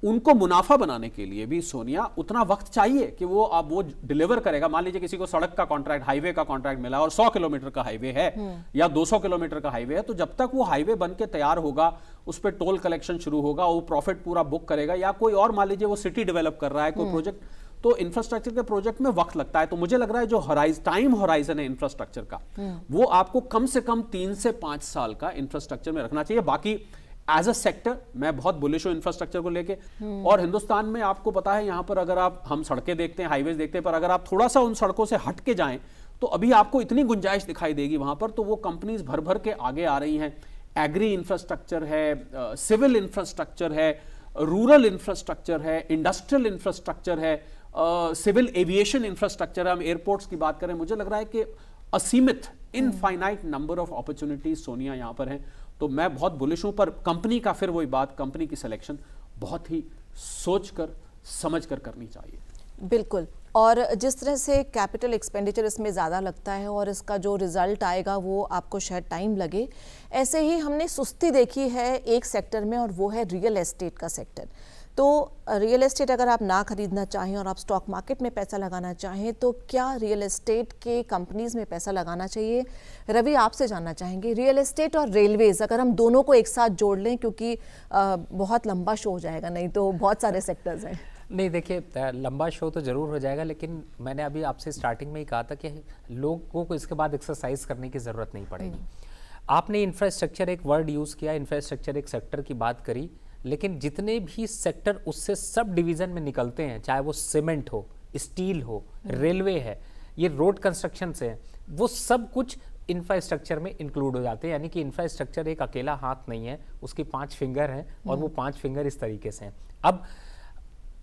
उनको मुनाफा बनाने के लिए भी सोनिया उतना वक्त चाहिए कि वो डिलीवर करेगा। मान लीजिए किसी को सड़क का कॉन्ट्रैक्ट, हाईवे का कॉन्ट्रैक्ट मिला और 100 किलोमीटर का हाईवे है या 200 किलोमीटर का हाईवे है, तो जब तक वो हाईवे बन के तैयार होगा, उस पर टोल कलेक्शन शुरू होगा, वो प्रॉफिट पूरा बुक करेगा, या कोई और मान लीजिए वो सिटी डेवलप कर रहा है कोई प्रोजेक्ट, तो इंफ्रास्ट्रक्चर के प्रोजेक्ट में वक्त लगता है। तो मुझे लग रहा है जो टाइम होराइजन है इंफ्रास्ट्रक्चर का, वो आपको कम से कम 3 से 5 साल का इंफ्रास्ट्रक्चर में रखना चाहिए। बाकी एज अ सेक्टर मैं बहुत बुलिश हूं इंफ्रास्ट्रक्चर को लेके। और हिंदुस्तान में आपको पता है, यहां पर अगर हम सड़कें देखते हैं, हाईवेज देखते हैं, पर अगर आप थोड़ा सा उन सड़कों से हट के जाएं तो अभी आपको इतनी गुंजाइश दिखाई देगी वहां पर। तो वो कंपनीज भर भर के आगे आ रही हैं। एग्री इंफ्रास्ट्रक्चर है, सिविल इंफ्रास्ट्रक्चर है, रूरल इंफ्रास्ट्रक्चर है, इंडस्ट्रियल इंफ्रास्ट्रक्चर है, सिविल एविएशन इंफ्रास्ट्रक्चर है, हम एयरपोर्ट्स की बात करें, मुझे लग रहा है कि असीमित infinite number of opportunities Sonia यहां पर हैं। तो मैं बहुत बुलिश हूं, पर कंपनी का फिर वही बात, कंपनी की सिलेक्शन बहुत ही सोचकर समझकर करनी चाहिए। बिल्कुल। और जिस तरह से कैपिटल एक्सपेंडिचर इसमें ज़्यादा लगता है और इसका जो रिज़ल्ट आएगा वो आपको शायद टाइम लगे, ऐसे ही हमने सुस्ती देखी है एक सेक्टर में, और वो है रियल एस्टेट का सेक्टर। तो रियल एस्टेट अगर आप ना खरीदना चाहें और आप स्टॉक मार्केट में पैसा लगाना चाहें, तो क्या रियल एस्टेट के कंपनीज में पैसा लगाना चाहिए? रवि, आपसे जानना चाहेंगे, रियल एस्टेट और रेलवेज अगर हम दोनों को एक साथ जोड़ लें, क्योंकि बहुत लंबा शो हो जाएगा नहीं तो, बहुत सारे सेक्टर्स हैं। नहीं देखिए, लंबा शो तो ज़रूर हो जाएगा, लेकिन मैंने अभी आपसे स्टार्टिंग में ही कहा था कि लोगों को इसके बाद एक्सरसाइज करने की ज़रूरत नहीं पड़ेगी। आपने इंफ्रास्ट्रक्चर एक वर्ड यूज़ किया, इंफ्रास्ट्रक्चर एक सेक्टर की बात करी, लेकिन जितने भी सेक्टर उससे सब डिवीज़न में निकलते हैं, चाहे वो सीमेंट हो, स्टील हो, रेलवे है, ये रोड कंस्ट्रक्शन से है, वो सब कुछ इंफ्रास्ट्रक्चर में इंक्लूड हो जाते हैं। यानी कि इंफ्रास्ट्रक्चर एक अकेला हाथ नहीं है, उसकी 5 फिंगर हैं और वो 5 फिंगर इस तरीके से हैं। अब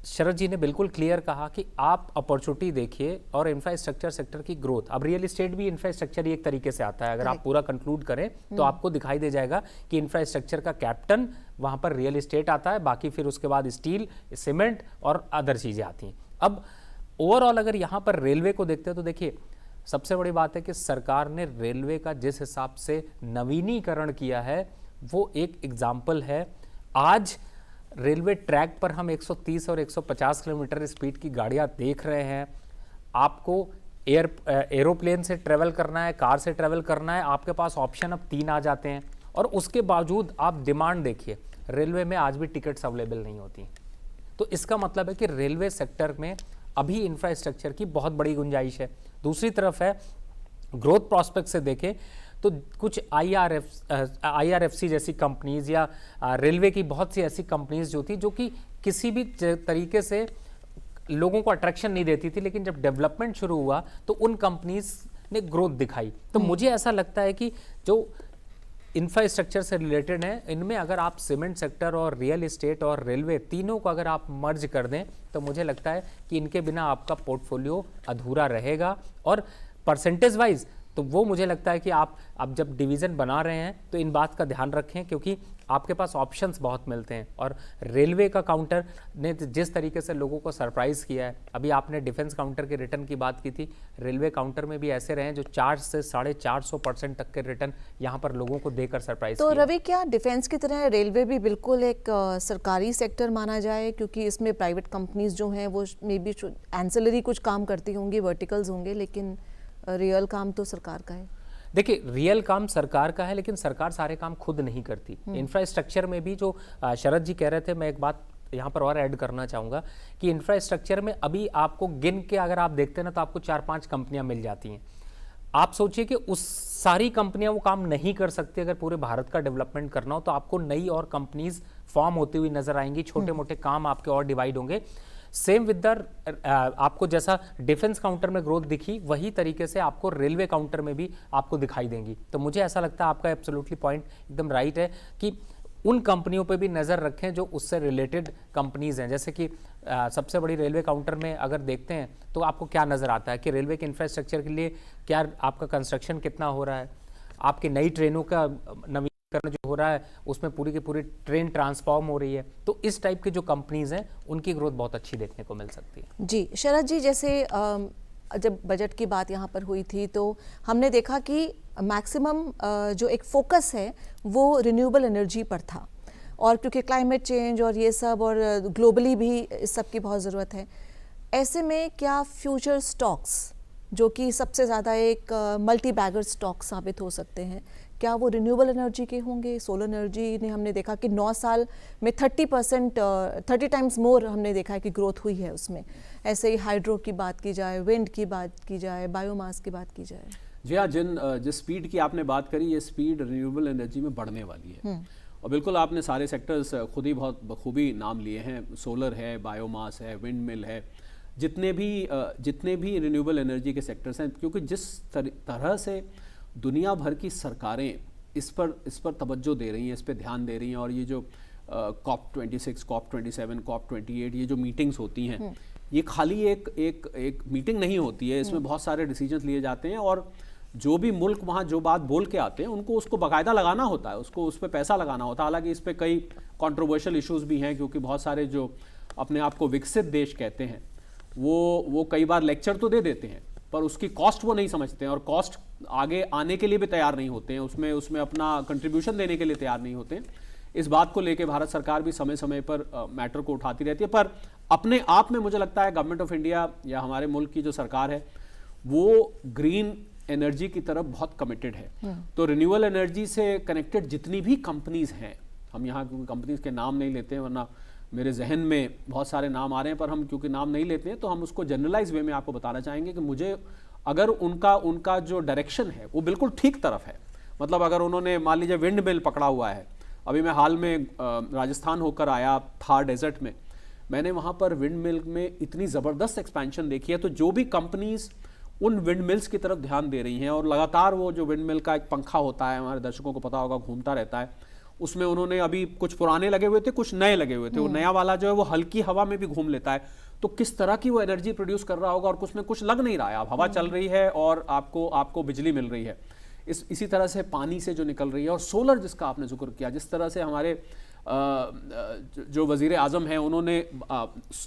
शरद जी ने बिल्कुल क्लियर कहा कि आप अपॉर्चुनिटी देखिए और इंफ्रास्ट्रक्चर सेक्टर की ग्रोथ, अब रियल एस्टेट भी इंफ्रास्ट्रक्चर ही एक तरीके से आता है। अगर आप पूरा कंक्लूड करें तो आपको दिखाई दे जाएगा कि इंफ्रास्ट्रक्चर का कैप्टन वहां पर रियल एस्टेट आता है, बाकी फिर उसके बाद स्टील, सीमेंट और अदर चीजें आती हैं। अब ओवरऑल अगर यहाँ पर रेलवे को देखते हैं तो देखिए, सबसे बड़ी बात है कि सरकार ने रेलवे का जिस हिसाब से नवीनीकरण किया है वो एक एग्जाम्पल है। आज रेलवे ट्रैक पर हम 130 और 150 किलोमीटर स्पीड की गाड़ियां देख रहे हैं। आपको एरोप्लेन से ट्रेवल करना है, कार से ट्रेवल करना है, आपके पास ऑप्शन अब 3 आ जाते हैं। और उसके बावजूद आप डिमांड देखिए, रेलवे में आज भी टिकट्स अवेलेबल नहीं होती। तो इसका मतलब है कि रेलवे सेक्टर में अभी इंफ्रास्ट्रक्चर की बहुत बड़ी गुंजाइश है। दूसरी तरफ है ग्रोथ प्रोस्पेक्ट से देखें तो कुछ IRFC जैसी कंपनीज या रेलवे की बहुत सी ऐसी कंपनीज जो थी जो कि किसी भी तरीके से लोगों को अट्रैक्शन नहीं देती थी, लेकिन जब डेवलपमेंट शुरू हुआ तो उन कंपनीज ने ग्रोथ दिखाई। तो मुझे ऐसा लगता है कि जो इंफ्रास्ट्रक्चर से रिलेटेड है, इनमें अगर आप सीमेंट सेक्टर और रियल एस्टेट और रेलवे तीनों को अगर आप मर्ज कर दें तो मुझे लगता है कि इनके बिना आपका पोर्टफोलियो अधूरा रहेगा। और परसेंटेज वाइज तो वो मुझे लगता है कि आप अब जब डिवीज़न बना रहे हैं तो इन बात का ध्यान रखें, क्योंकि आपके पास ऑप्शंस बहुत मिलते हैं। और रेलवे का काउंटर ने जिस तरीके से लोगों को सरप्राइज़ किया है, अभी आपने डिफेंस काउंटर के रिटर्न की बात की थी, रेलवे काउंटर में भी ऐसे रहे हैं जो 4 से 450% तक के रिटर्न यहाँ पर लोगों को देकर सरप्राइज तो रवि, क्या डिफेंस की तरह रेलवे भी बिल्कुल एक सरकारी सेक्टर माना जाए, क्योंकि इसमें प्राइवेट कंपनीज जो हैं वो मे बी एंसिलरी कुछ काम करती होंगी, वर्टिकल्स होंगे, लेकिन रियल काम तो सरकार का है? देखिए, रियल काम सरकार का है, लेकिन सरकार सारे काम खुद नहीं करती। इंफ्रास्ट्रक्चर में भी जो शरद जी कह रहे थे, मैं एक बात यहाँ पर और ऐड करना चाहूँगा कि इंफ्रास्ट्रक्चर में अभी आपको गिन के अगर आप देखते हैं ना तो आपको 4-5 कंपनियाँ मिल जाती हैं। आप सोचिए कि उस सारी कंपनियां वो काम नहीं कर सकती। अगर पूरे भारत का डेवलपमेंट करना हो तो आपको नई और कंपनीज फॉर्म होती हुई नजर आएंगी, छोटे मोटे काम आपके और डिवाइड होंगे। सेम विद द आपको जैसा डिफेंस काउंटर में ग्रोथ दिखी, वही तरीके से आपको रेलवे काउंटर में भी आपको दिखाई देंगी। तो मुझे ऐसा लगता है आपका एब्सोल्युटली पॉइंट एकदम राइट है कि उन कंपनियों पे भी नज़र रखें जो उससे रिलेटेड कंपनीज हैं। जैसे कि सबसे बड़ी रेलवे काउंटर में अगर देखते हैं तो आपको क्या नज़र आता है कि रेलवे के इंफ्रास्ट्रक्चर के लिए क्या आपका कंस्ट्रक्शन कितना हो रहा है, आपकी नई ट्रेनों का नवीनीकरण जो हो रहा है उसमें पूरी की पूरी ट्रेन ट्रांसफॉर्म हो रही है। तो इस टाइप की जो कंपनीज हैं उनकी ग्रोथ बहुत अच्छी देखने को मिल सकती है। जी शरद जी, जैसे जब बजट की बात यहाँ पर हुई थी तो हमने देखा कि मैक्सिमम जो एक फोकस है वो रिन्यूएबल एनर्जी पर था, और क्योंकि क्लाइमेट चेंज और ये सब और ग्लोबली भी इस सब की बहुत ज़रूरत है। ऐसे में क्या फ्यूचर स्टॉक्स जो कि सबसे ज़्यादा एक मल्टी बैगर स्टॉक साबित हो सकते हैं, क्या वो रिन्यूएबल एनर्जी के होंगे? सोलर एनर्जी ने हमने देखा कि 9 साल में 30 टाइम्स मोर हमने देखा है कि ग्रोथ हुई है उसमें। ऐसे ही हाइड्रो की बात की जाए, विंड की बात की जाए, बायोमास की बात की जाए। जी हाँ, जिस स्पीड की आपने बात करी, ये स्पीड रिन्यूएबल एनर्जी में बढ़ने वाली है। और बिल्कुल आपने सारे सेक्टर्स खुद ही बहुत बखूबी नाम लिए हैं। सोलर है, बायोमास है, विंड मिल है, जितने भी रिन्यूएबल एनर्जी के सेक्टर्स हैं, क्योंकि जिस तरह से दुनिया भर की सरकारें इस पर तवज्जो दे रही हैं, इस पर ध्यान दे रही हैं, और ये जो COP26, COP27, COP28 ये जो मीटिंग्स होती हैं, ये खाली एक मीटिंग नहीं होती है। इसमें बहुत सारे डिसीजंस लिए जाते हैं और जो भी मुल्क वहाँ जो बात बोल के आते हैं उनको उसको बाकायदा लगाना होता है, उसको उस पर पैसा लगाना होता है। हालांकि इस पर कई कंट्रोवर्शियल इश्यूज भी हैं, क्योंकि बहुत सारे जो अपने आप को विकसित देश कहते हैं वो कई बार लेक्चर तो दे देते हैं पर उसकी कॉस्ट वो नहीं समझते हैं, और कॉस्ट आगे आने के लिए भी तैयार नहीं होते हैं, उसमें अपना कंट्रीब्यूशन देने के लिए तैयार नहीं होते हैं। इस बात को लेकर भारत सरकार भी समय समय पर मैटर को उठाती रहती है, पर अपने आप में मुझे लगता है गवर्नमेंट ऑफ इंडिया या हमारे मुल्क की जो सरकार है वो ग्रीन एनर्जी की तरफ बहुत कमिटेड है। तो रिन्यूएबल एनर्जी से कनेक्टेड जितनी भी कंपनीज हैं, हम यहाँ कंपनीज के नाम नहीं लेते हैं वरना मेरे जहन में बहुत सारे नाम आ रहे हैं, पर हम क्योंकि नाम नहीं लेते हैं तो हम उसको जनरलाइज वे में आपको बताना चाहेंगे कि मुझे अगर उनका जो डायरेक्शन है वो बिल्कुल ठीक तरफ है, मतलब अगर उन्होंने मान लीजिए विंड मिल पकड़ा हुआ है, अभी मैं हाल में राजस्थान होकर आया थार डेजर्ट में, मैंने वहाँ पर विंड मिल में इतनी ज़बरदस्त एक्सपेंशन देखी है। तो जो भी कंपनीज उन विंड मिल्स की तरफ ध्यान दे रही हैं और लगातार वो जो विंड मिल का एक पंखा होता है, हमारे दर्शकों को पता होगा, घूमता रहता है, उसमें उन्होंने अभी कुछ पुराने लगे हुए थे, कुछ नए लगे हुए थे। वो नया वाला जो है वो हल्की हवा में भी घूम लेता है, तो किस तरह की वो एनर्जी प्रोड्यूस कर रहा होगा, और कुछ में कुछ लग नहीं रहा है, अब हवा चल रही है और आपको बिजली मिल रही है। इसी तरह से पानी से जो निकल रही है, और सोलर जिसका आपने जिक्र किया, जिस तरह से हमारे जो वजीर आजम हैं उन्होंने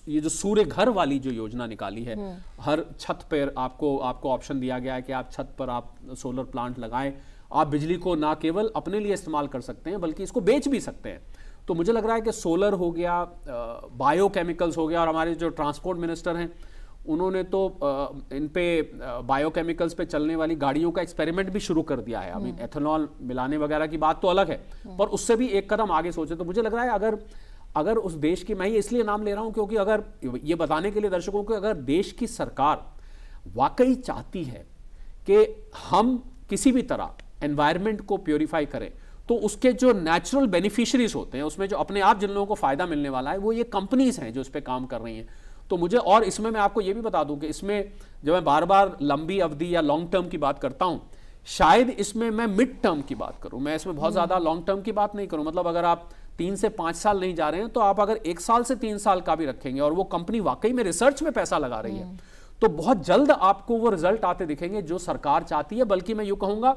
ये जो सूर्य घर वाली जो योजना निकाली है, हर छत पर आपको ऑप्शन दिया गया है कि आप छत पर आप सोलर प्लांट लगाएं, आप बिजली को ना केवल अपने लिए इस्तेमाल कर सकते हैं बल्कि इसको बेच भी सकते हैं। तो मुझे लग रहा है कि सोलर हो गया, बायोकेमिकल्स हो गया, और हमारे जो ट्रांसपोर्ट मिनिस्टर हैं उन्होंने तो इन पे बायोकेमिकल्स पे चलने वाली गाड़ियों का एक्सपेरिमेंट भी शुरू कर दिया है। अभी एथेनॉल मिलाने वगैरह की बात तो अलग है, पर उससे भी एक कदम आगे सोचे। तो मुझे लग रहा है अगर उस देश की, मैं ये इसलिए नाम ले रहा हूं क्योंकि अगर ये बताने के लिए दर्शकों को, अगर देश की सरकार वाकई चाहती है कि हम किसी भी तरह एनवायरनमेंट को प्योरीफाई करें, तो उसके जो नेचुरल बेनिफिशियरीज होते हैं, उसमें जो अपने आप जिन लोगों को फायदा मिलने वाला है, वो ये कंपनीज हैं जो इस पर काम कर रही हैं। तो मुझे, और इसमें मैं आपको ये भी बता दूं कि इसमें जब मैं बार बार लंबी अवधि या लॉन्ग टर्म की बात करता हूं, शायद इसमें मैं मिड टर्म की बात करूं, मैं इसमें बहुत ज्यादा लॉन्ग टर्म की बात नहीं करूं। मतलब अगर आप 3 से 5 साल नहीं जा रहे हैं, तो आप अगर 1 साल से 3 साल का भी रखेंगे और वो कंपनी वाकई में रिसर्च में पैसा लगा रही है, तो बहुत जल्द आपको वो रिजल्ट आते दिखेंगे जो सरकार चाहती है, बल्कि मैं यूं कहूंगा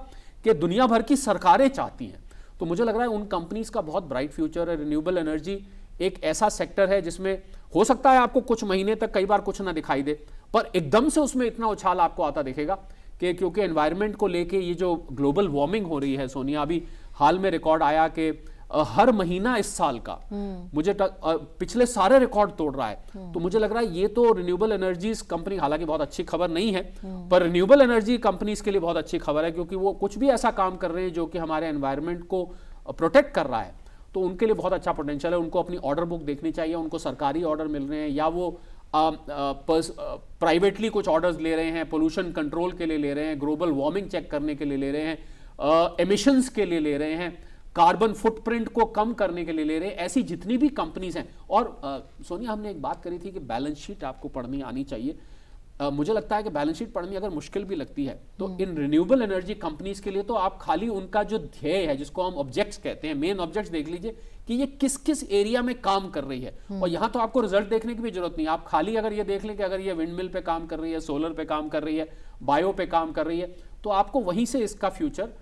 कि दुनिया भर की सरकारें चाहती हैं। तो मुझे लग रहा है उन कंपनीज का बहुत ब्राइट फ्यूचर है। रिन्यूएबल एनर्जी एक ऐसा सेक्टर है जिसमें हो सकता है आपको कुछ महीने तक कई बार कुछ ना दिखाई दे, पर एकदम से उसमें इतना उछाल आपको आता दिखेगा कि क्योंकि एनवायरनमेंट को लेके ये जो ग्लोबल वार्मिंग हो रही है, सोनिया, अभी हाल में रिकॉर्ड आया कि हर महीना इस साल का मुझे पिछले सारे रिकॉर्ड तोड़ रहा है। तो मुझे लग रहा है ये तो रिन्यूएबल एनर्जीज कंपनी, हालांकि बहुत अच्छी खबर नहीं है, पर रिन्यूएबल एनर्जी कंपनीज के लिए बहुत अच्छी खबर है, क्योंकि वो कुछ भी ऐसा काम कर रहे हैं जो कि हमारे एनवायरनमेंट को प्रोटेक्ट कर रहा है, तो उनके लिए बहुत अच्छा पोटेंशियल है। उनको अपनी ऑर्डर बुक देखनी चाहिए, उनको सरकारी ऑर्डर मिल रहे हैं या वो प्राइवेटली कुछ ऑर्डर्स ले रहे हैं, पोल्यूशन कंट्रोल के लिए ले रहे हैं, ग्लोबल वार्मिंग चेक करने के लिए ले रहे हैं, एमिशंस के लिए ले रहे हैं, कार्बन फुटप्रिंट को कम करने के लिए ले रहे हैं, ऐसी जितनी भी कंपनीज हैं। और सोनिया, हमने एक बात करी थी कि बैलेंस शीट आपको पढ़नी आनी चाहिए। मुझे लगता है कि बैलेंस शीट पढ़नी अगर मुश्किल भी लगती है, तो इन रिन्यूएबल एनर्जी कंपनीज के लिए तो आप खाली उनका जो ध्येय है, जिसको हम ऑब्जेक्ट्स कहते हैं, मेन ऑब्जेक्ट्स देख लीजिए कि ये किस किस एरिया में काम कर रही है। और यहाँ तो आपको रिजल्ट देखने की भी जरूरत नहीं, आप खाली अगर ये देख लें कि अगर ये विंड मिल पे काम कर रही है, सोलर पे काम कर रही है, बायो पे काम कर रही है, तो आपको वहीं से इसका फ्यूचर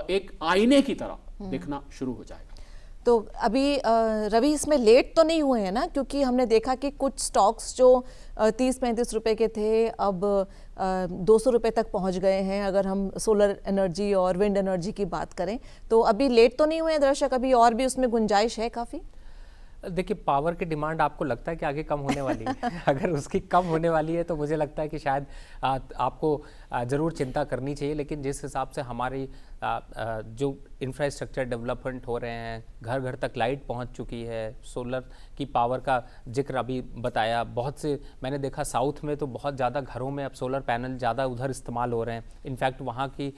एक आईने की तरह दिखना शुरू हो जाएगा। तो अभी रवि इसमें लेट तो नहीं हुए हैं ना, क्योंकि हमने देखा कि कुछ स्टॉक्स जो 30-35 रुपए के थे अब 200 रुपए तक पहुंच गए हैं, अगर हम सोलर एनर्जी और विंड एनर्जी की बात करें। तो अभी लेट तो नहीं हुए हैं दर्शक, अभी और भी उसमें गुंजाइश है काफ़ी। देखिए, पावर की डिमांड आपको लगता है कि आगे कम होने वाली है? अगर उसकी कम होने वाली है तो मुझे लगता है कि शायद आपको ज़रूर चिंता करनी चाहिए। लेकिन जिस हिसाब से हमारी जो इंफ्रास्ट्रक्चर डेवलपमेंट हो रहे हैं, घर घर तक लाइट पहुंच चुकी है, सोलर की पावर का जिक्र अभी बताया, बहुत से मैंने देखा साउथ में तो बहुत ज़्यादा घरों में अब सोलर पैनल ज़्यादा उधर इस्तेमाल हो रहे हैं। इनफैक्ट वहाँ की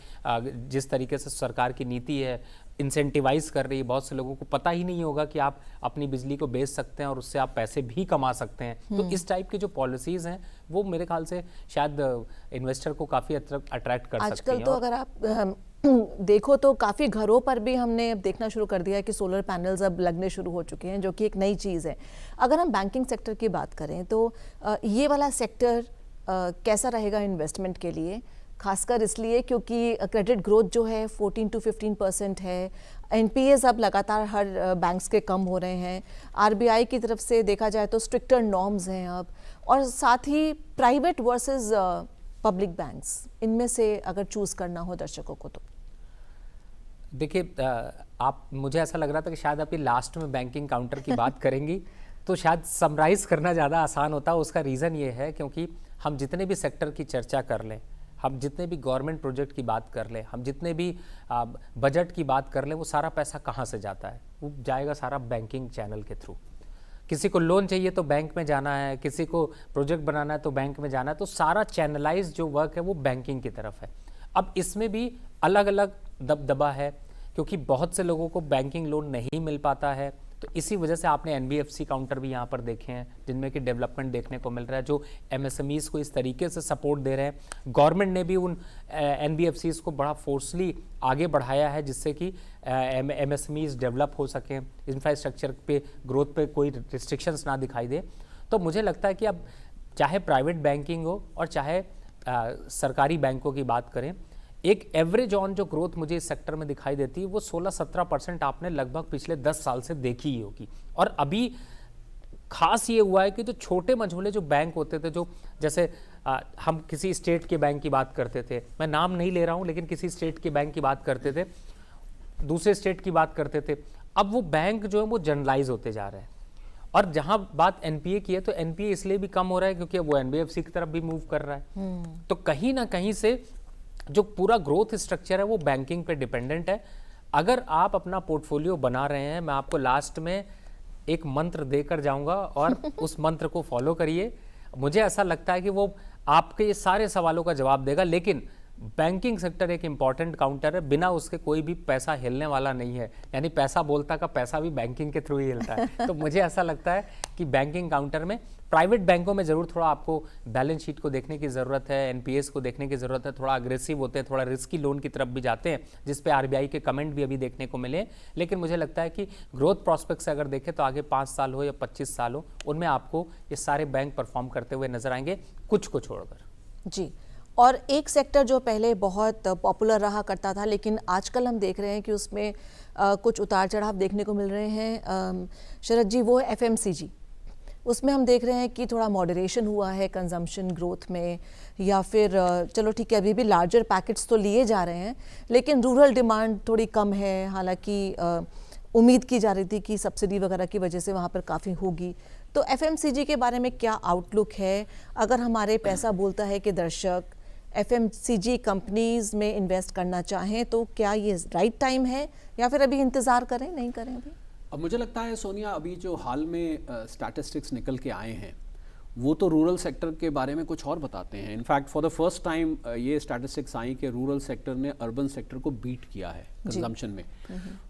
जिस तरीके से सरकार की नीति है, इंसेंटिवाइज कर रही है, बहुत से लोगों को पता ही नहीं होगा कि आप अपनी बिजली को बेच सकते हैं और उससे आप पैसे भी कमा सकते हैं। तो इस टाइप की जो पॉलिसीज़ हैं वो मेरे ख्याल से शायद इन्वेस्टर को काफ़ी अट्रैक्ट कर सकती हैं। आजकल तो अगर आप देखो तो काफ़ी घरों पर भी हमने अब देखना शुरू कर दिया है कि सोलर पैनल्स अब लगने शुरू हो चुके हैं, जो कि एक नई चीज़ है। अगर हम बैंकिंग सेक्टर की बात करें तो ये वाला सेक्टर कैसा रहेगा इन्वेस्टमेंट के लिए, खासकर इसलिए क्योंकि क्रेडिट ग्रोथ जो है 14 to 15% है, एनपीएस अब लगातार हर बैंक्स के कम हो रहे हैं, आरबीआई की तरफ से देखा जाए तो स्ट्रिक्टर नॉर्म्स हैं अब, और साथ ही प्राइवेट वर्सेस पब्लिक बैंक्स, इनमें से अगर चूज़ करना हो दर्शकों को तो। देखिए, आप, मुझे ऐसा लग रहा था कि शायद आप ये लास्ट में बैंकिंग काउंटर की बात करेंगी तो शायद समराइज़ करना ज़्यादा आसान होता। उसका रीज़न ये है क्योंकि हम जितने भी सेक्टर की चर्चा कर लें, हम जितने भी गवर्नमेंट प्रोजेक्ट की बात कर लें, हम जितने भी बजट की बात कर लें, वो सारा पैसा कहाँ से जाता है? वो जाएगा सारा बैंकिंग चैनल के थ्रू। किसी को लोन चाहिए तो बैंक में जाना है, किसी को प्रोजेक्ट बनाना है तो बैंक में जाना है, तो सारा चैनलाइज जो वर्क है वो बैंकिंग की तरफ है। अब इसमें भी अलग अलग दबदबा है, क्योंकि बहुत से लोगों को बैंकिंग लोन नहीं मिल पाता है, तो इसी वजह से आपने एनबीएफसी काउंटर भी यहाँ पर देखे हैं जिनमें कि डेवलपमेंट देखने को मिल रहा है, जो एमएसएमईज को इस तरीके से सपोर्ट दे रहे हैं। गवर्नमेंट ने भी उन एनबीएफसीज को बड़ा फोर्सली आगे बढ़ाया है जिससे कि एमएसएमईज डेवलप हो सकें, इंफ्रास्ट्रक्चर पे ग्रोथ पे कोई रिस्ट्रिक्शंस ना दिखाई दे। तो मुझे लगता है कि अब चाहे प्राइवेट बैंकिंग हो और चाहे सरकारी बैंकों की बात करें, एक एवरेज ऑन जो ग्रोथ मुझे इस सेक्टर में दिखाई देती है वो 16-17% आपने लगभग पिछले 10 साल से देखी ही होगी। और अभी खास ये हुआ है कि जो छोटे मझोले जो बैंक होते थे, जो जैसे हम किसी स्टेट के बैंक की बात करते थे, मैं नाम नहीं ले रहा हूँ, लेकिन किसी स्टेट के बैंक की बात करते थे, दूसरे स्टेट की बात करते थे, अब वो बैंक जो है वो जनरलाइज होते जा रहे हैं। और जहां बात एनपीए की है तो एनपीए इसलिए भी कम हो रहा है क्योंकि वो एनबीएफसी की तरफ भी मूव कर रहा है। तो कहीं ना कहीं से जो पूरा ग्रोथ स्ट्रक्चर है वो बैंकिंग पे डिपेंडेंट है। अगर आप अपना पोर्टफोलियो बना रहे हैं, मैं आपको लास्ट में एक मंत्र देकर जाऊंगा और उस मंत्र को फॉलो करिए। मुझे ऐसा लगता है कि वो आपके ये सारे सवालों का जवाब देगा। लेकिन बैंकिंग सेक्टर एक इंपॉर्टेंट काउंटर है, बिना उसके कोई भी पैसा हिलने वाला नहीं है, यानी पैसा बोलता का पैसा भी बैंकिंग के थ्रू ही हिलता है। तो मुझे ऐसा लगता है कि बैंकिंग काउंटर में, प्राइवेट बैंकों में ज़रूर थोड़ा आपको बैलेंस शीट को देखने की ज़रूरत है, एनपीएस को देखने की ज़रूरत है, थोड़ा अग्रेसिव होते हैं, थोड़ा रिस्की लोन की तरफ भी जाते हैं, जिस पे आरबीआई के कमेंट भी अभी देखने को मिले। लेकिन मुझे लगता है कि ग्रोथ प्रॉस्पेक्ट से अगर देखें तो आगे 5 साल हो या 25 साल हो, उनमें आपको ये सारे बैंक परफॉर्म करते हुए नजर आएंगे, कुछ को छोड़कर। जी। और एक सेक्टर जो पहले बहुत पॉपुलर रहा करता था, लेकिन आजकल हम देख रहे हैं कि उसमें कुछ उतार चढ़ाव देखने को मिल रहे हैं शरद जी, वो है एफएमसीजी। उसमें हम देख रहे हैं कि थोड़ा मॉडरेशन हुआ है कंजम्पशन ग्रोथ में, या फिर चलो ठीक है अभी भी लार्जर पैकेट्स तो लिए जा रहे हैं, लेकिन रूरल डिमांड थोड़ी कम है। हालांकि उम्मीद की जा रही थी कि सब्सिडी वगैरह की वजह से वहाँ पर काफ़ी होगी। तो एफएमसीजी के बारे में क्या आउटलुक है? अगर हमारे पैसा बोलता है कि दर्शक एफएमसीजी कंपनीज में इन्वेस्ट करना चाहें तो क्या ये राइट टाइम है, या फिर अभी इंतज़ार करें, नहीं करें अभी? अब मुझे लगता है सोनिया, अभी जो हाल में स्टैटिस्टिक्स निकल के आए हैं वो तो रूरल सेक्टर के बारे में कुछ और बताते हैं। In fact for the first time ये स्टैटिस्टिक्स आई कि रूरल सेक्टर ने अर्बन सेक्टर को बीट किया है कंजम्पशन में।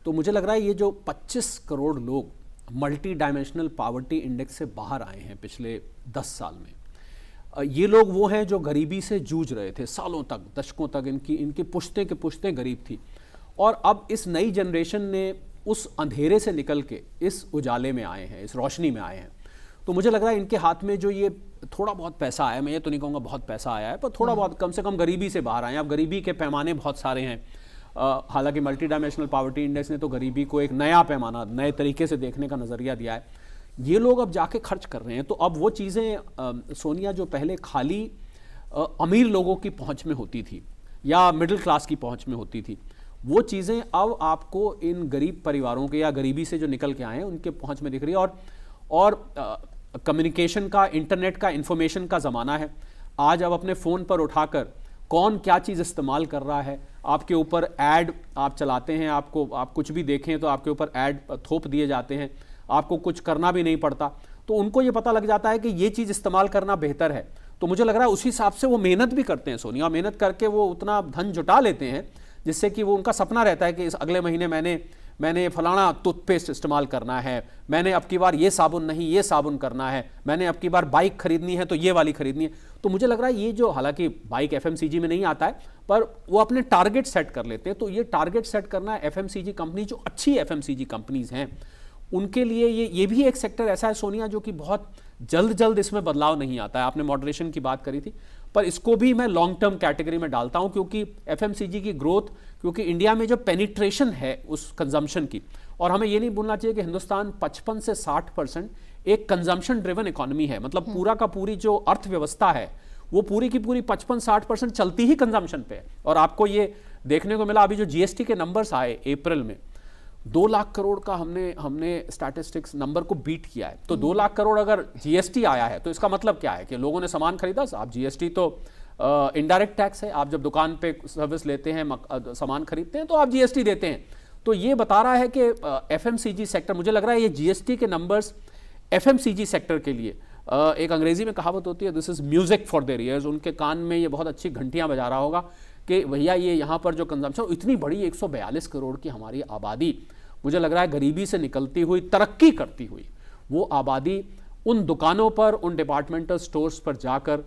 तो मुझे लग रहा है ये जो 25 करोड़ लोग मल्टी डायमेंशनल पॉवर्टी इंडेक्स से बाहर आए हैं पिछले 10 साल में, ये लोग वो हैं जो गरीबी से जूझ रहे थे सालों तक, दशकों तक, इनकी पुश्तें के पुश्तें गरीब थी। और अब इस नई जनरेशन ने उस अंधेरे से निकल के इस उजाले में आए हैं, इस रोशनी में आए हैं। तो मुझे लग रहा है इनके हाथ में जो ये थोड़ा बहुत पैसा आया, मैं ये तो नहीं कहूँगा बहुत पैसा आया है, पर थोड़ा बहुत कम से कम गरीबी से बाहर आए हैं। अब गरीबी के पैमाने बहुत सारे हैं। हालांकि मल्टी डायमेंशनल पॉवर्टी इंडेक्स ने तो गरीबी को एक नया पैमाना, नए तरीके से देखने का नज़रिया दिया है। ये लोग अब जाके खर्च कर रहे हैं। तो अब वो चीज़ें सोनिया जो पहले खाली अमीर लोगों की पहुंच में होती थी या मिडिल क्लास की पहुंच में होती थी, वो चीज़ें अब आपको इन गरीब परिवारों के या गरीबी से जो निकल के आए हैं उनके पहुंच में दिख रही है। और कम्युनिकेशन का, इंटरनेट का, इंफॉर्मेशन का ज़माना है। आज अब अपने फ़ोन पर उठाकर कौन क्या चीज़ इस्तेमाल कर रहा है, आपके ऊपर ऐड आप चलाते हैं, आप कुछ भी देखें तो आपके ऊपर ऐड थोप दिए जाते हैं, आपको कुछ करना भी नहीं पड़ता। तो उनको ये पता लग जाता है कि ये चीज़ इस्तेमाल करना बेहतर है। तो मुझे लग रहा है उसी हिसाब से वो मेहनत भी करते हैं सोनिया, मेहनत करके वो उतना धन जुटा लेते हैं जिससे कि वो, उनका सपना रहता है कि इस अगले महीने मैंने फलाना टूथपेस्ट इस्तेमाल करना है, मैंने अब की बार ये साबुन नहीं ये साबुन करना है, मैंने अब की बार बाइक खरीदनी है तो ये वाली खरीदनी है। तो मुझे लग रहा है ये जो, हालांकि बाइक एफएमसीजी में नहीं आता है, पर वो अपने टारगेट सेट कर लेते हैं। तो ये टारगेट सेट करना एफएमसीजी कंपनी, जो अच्छी एफएमसीजी कंपनीज हैं, उनके लिए ये भी एक सेक्टर ऐसा है सोनिया जो कि बहुत जल्द इसमें बदलाव नहीं आता है। आपने मॉडरेशन की बात करी थी, पर इसको भी मैं लॉन्ग टर्म कैटेगरी में डालता हूं, क्योंकि एफएमसीजी की ग्रोथ, क्योंकि इंडिया में जो पेनिट्रेशन है उस कंजम्पशन की, और हमें ये नहीं भूलना चाहिए कि हिंदुस्तान 55 से 60% एक कंजम्पशन ड्रिवन इकोनॉमी है। मतलब पूरा का पूरी जो अर्थव्यवस्था है वो पूरी की पूरी 55-60% चलती ही कंजम्पशन पे है। और आपको ये देखने को मिला, अभी जो जीएसटी के नंबर्स आए अप्रैल में, 2 लाख करोड़ का हमने स्टैटिस्टिक्स नंबर को बीट किया है। तो 2 लाख करोड़ अगर जीएसटी आया है तो इसका मतलब क्या है कि लोगों ने सामान खरीदा। आप जीएसटी तो इनडायरेक्ट टैक्स है, आप जब दुकान पे सर्विस लेते हैं, सामान खरीदते हैं तो आप जीएसटी देते हैं। तो ये बता रहा है कि एफएमसीजी सेक्टर, मुझे लग रहा है ये जीएसटी के नंबर्स FMCG सेक्टर के लिए एक अंग्रेजी में कहावत होती है, this is music for their years. उनके कान में ये बहुत अच्छी घंटियां बजा रहा होगा कि भैया ये यहाँ पर जो कंजम्पशन, इतनी बड़ी 142 करोड़ की हमारी आबादी, मुझे लग रहा है गरीबी से निकलती हुई, तरक्की करती हुई वो आबादी उन दुकानों पर, उन डिपार्टमेंटल स्टोर्स पर जाकर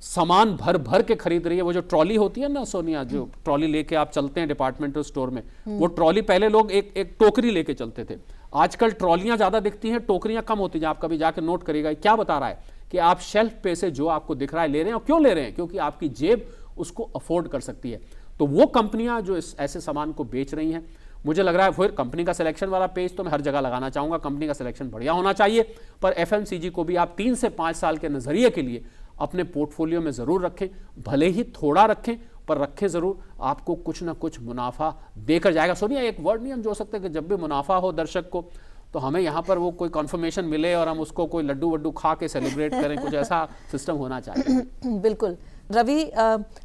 सामान भर भर के खरीद रही है। वो जो ट्रॉली होती है ना सोनिया, जो ट्रॉली लेके आप चलते हैं डिपार्टमेंटल स्टोर में, वो ट्रॉली पहले लोग एक टोकरी लेके चलते थे, आजकल ट्रॉलियां ज्यादा दिखती हैं, टोकरियां कम होती हैं। आप कभी जाके नोट करिएगा, क्या बता रहा है कि आप शेल्फ पे से जो आपको दिख रहा है ले रहे हैं। और क्यों ले रहे हैं? क्योंकि आपकी जेब उसको अफोर्ड कर सकती है। तो वो कंपनियां जो ऐसे सामान को बेच रही हैं, मुझे लग रहा है फिर कंपनी का सिलेक्शन वाला पेज तो मैं हर जगह लगाना चाहूंगा, कंपनी का सिलेक्शन बढ़िया होना चाहिए, पर FMCG को भी आप 3 से 5 साल के नजरिए के लिए अपने पोर्टफोलियो में जरूर रखें, भले ही थोड़ा रखें पर रखें जरूर, आपको कुछ ना कुछ मुनाफा देकर जाएगा। सोनिया, एक वर्ड नहीं हम जोड़ सकते कि जब भी मुनाफा हो दर्शक को तो हमें यहाँ पर वो कोई कन्फर्मेशन मिले और हम उसको कोई लड्डू वड्डू खा के सेलिब्रेट करें, कुछ ऐसा सिस्टम होना चाहिए। बिल्कुल रवि,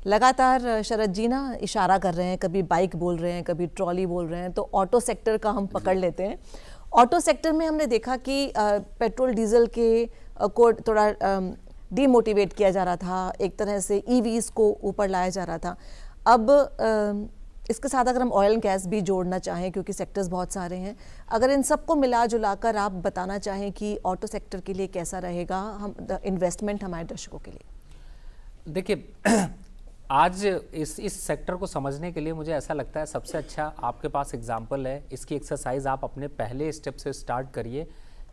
लगातार शरद जी ना इशारा कर रहे हैं, कभी बाइक बोल रहे हैं, कभी ट्रॉली बोल रहे हैं, तो ऑटो सेक्टर का हम पकड़ लेते हैं। ऑटो सेक्टर में हमने देखा कि पेट्रोल डीजल के को थोड़ा डीमोटिवेट किया जा रहा था, एक तरह से EVs को ऊपर लाया जा रहा था। अब इसके साथ अगर हम ऑयल एंड गैस भी जोड़ना चाहें, क्योंकि सेक्टर्स बहुत सारे हैं, अगर इन सबको मिला जुलाकर आप बताना चाहें कि ऑटो सेक्टर के लिए कैसा रहेगा हम इन्वेस्टमेंट हमारे दर्शकों के लिए। देखिए, आज इस सेक्टर को समझने के लिए मुझे ऐसा लगता है सबसे अच्छा आपके पास एग्जाम्पल है, इसकी एक्सरसाइज आप अपने पहले स्टेप से स्टार्ट करिए।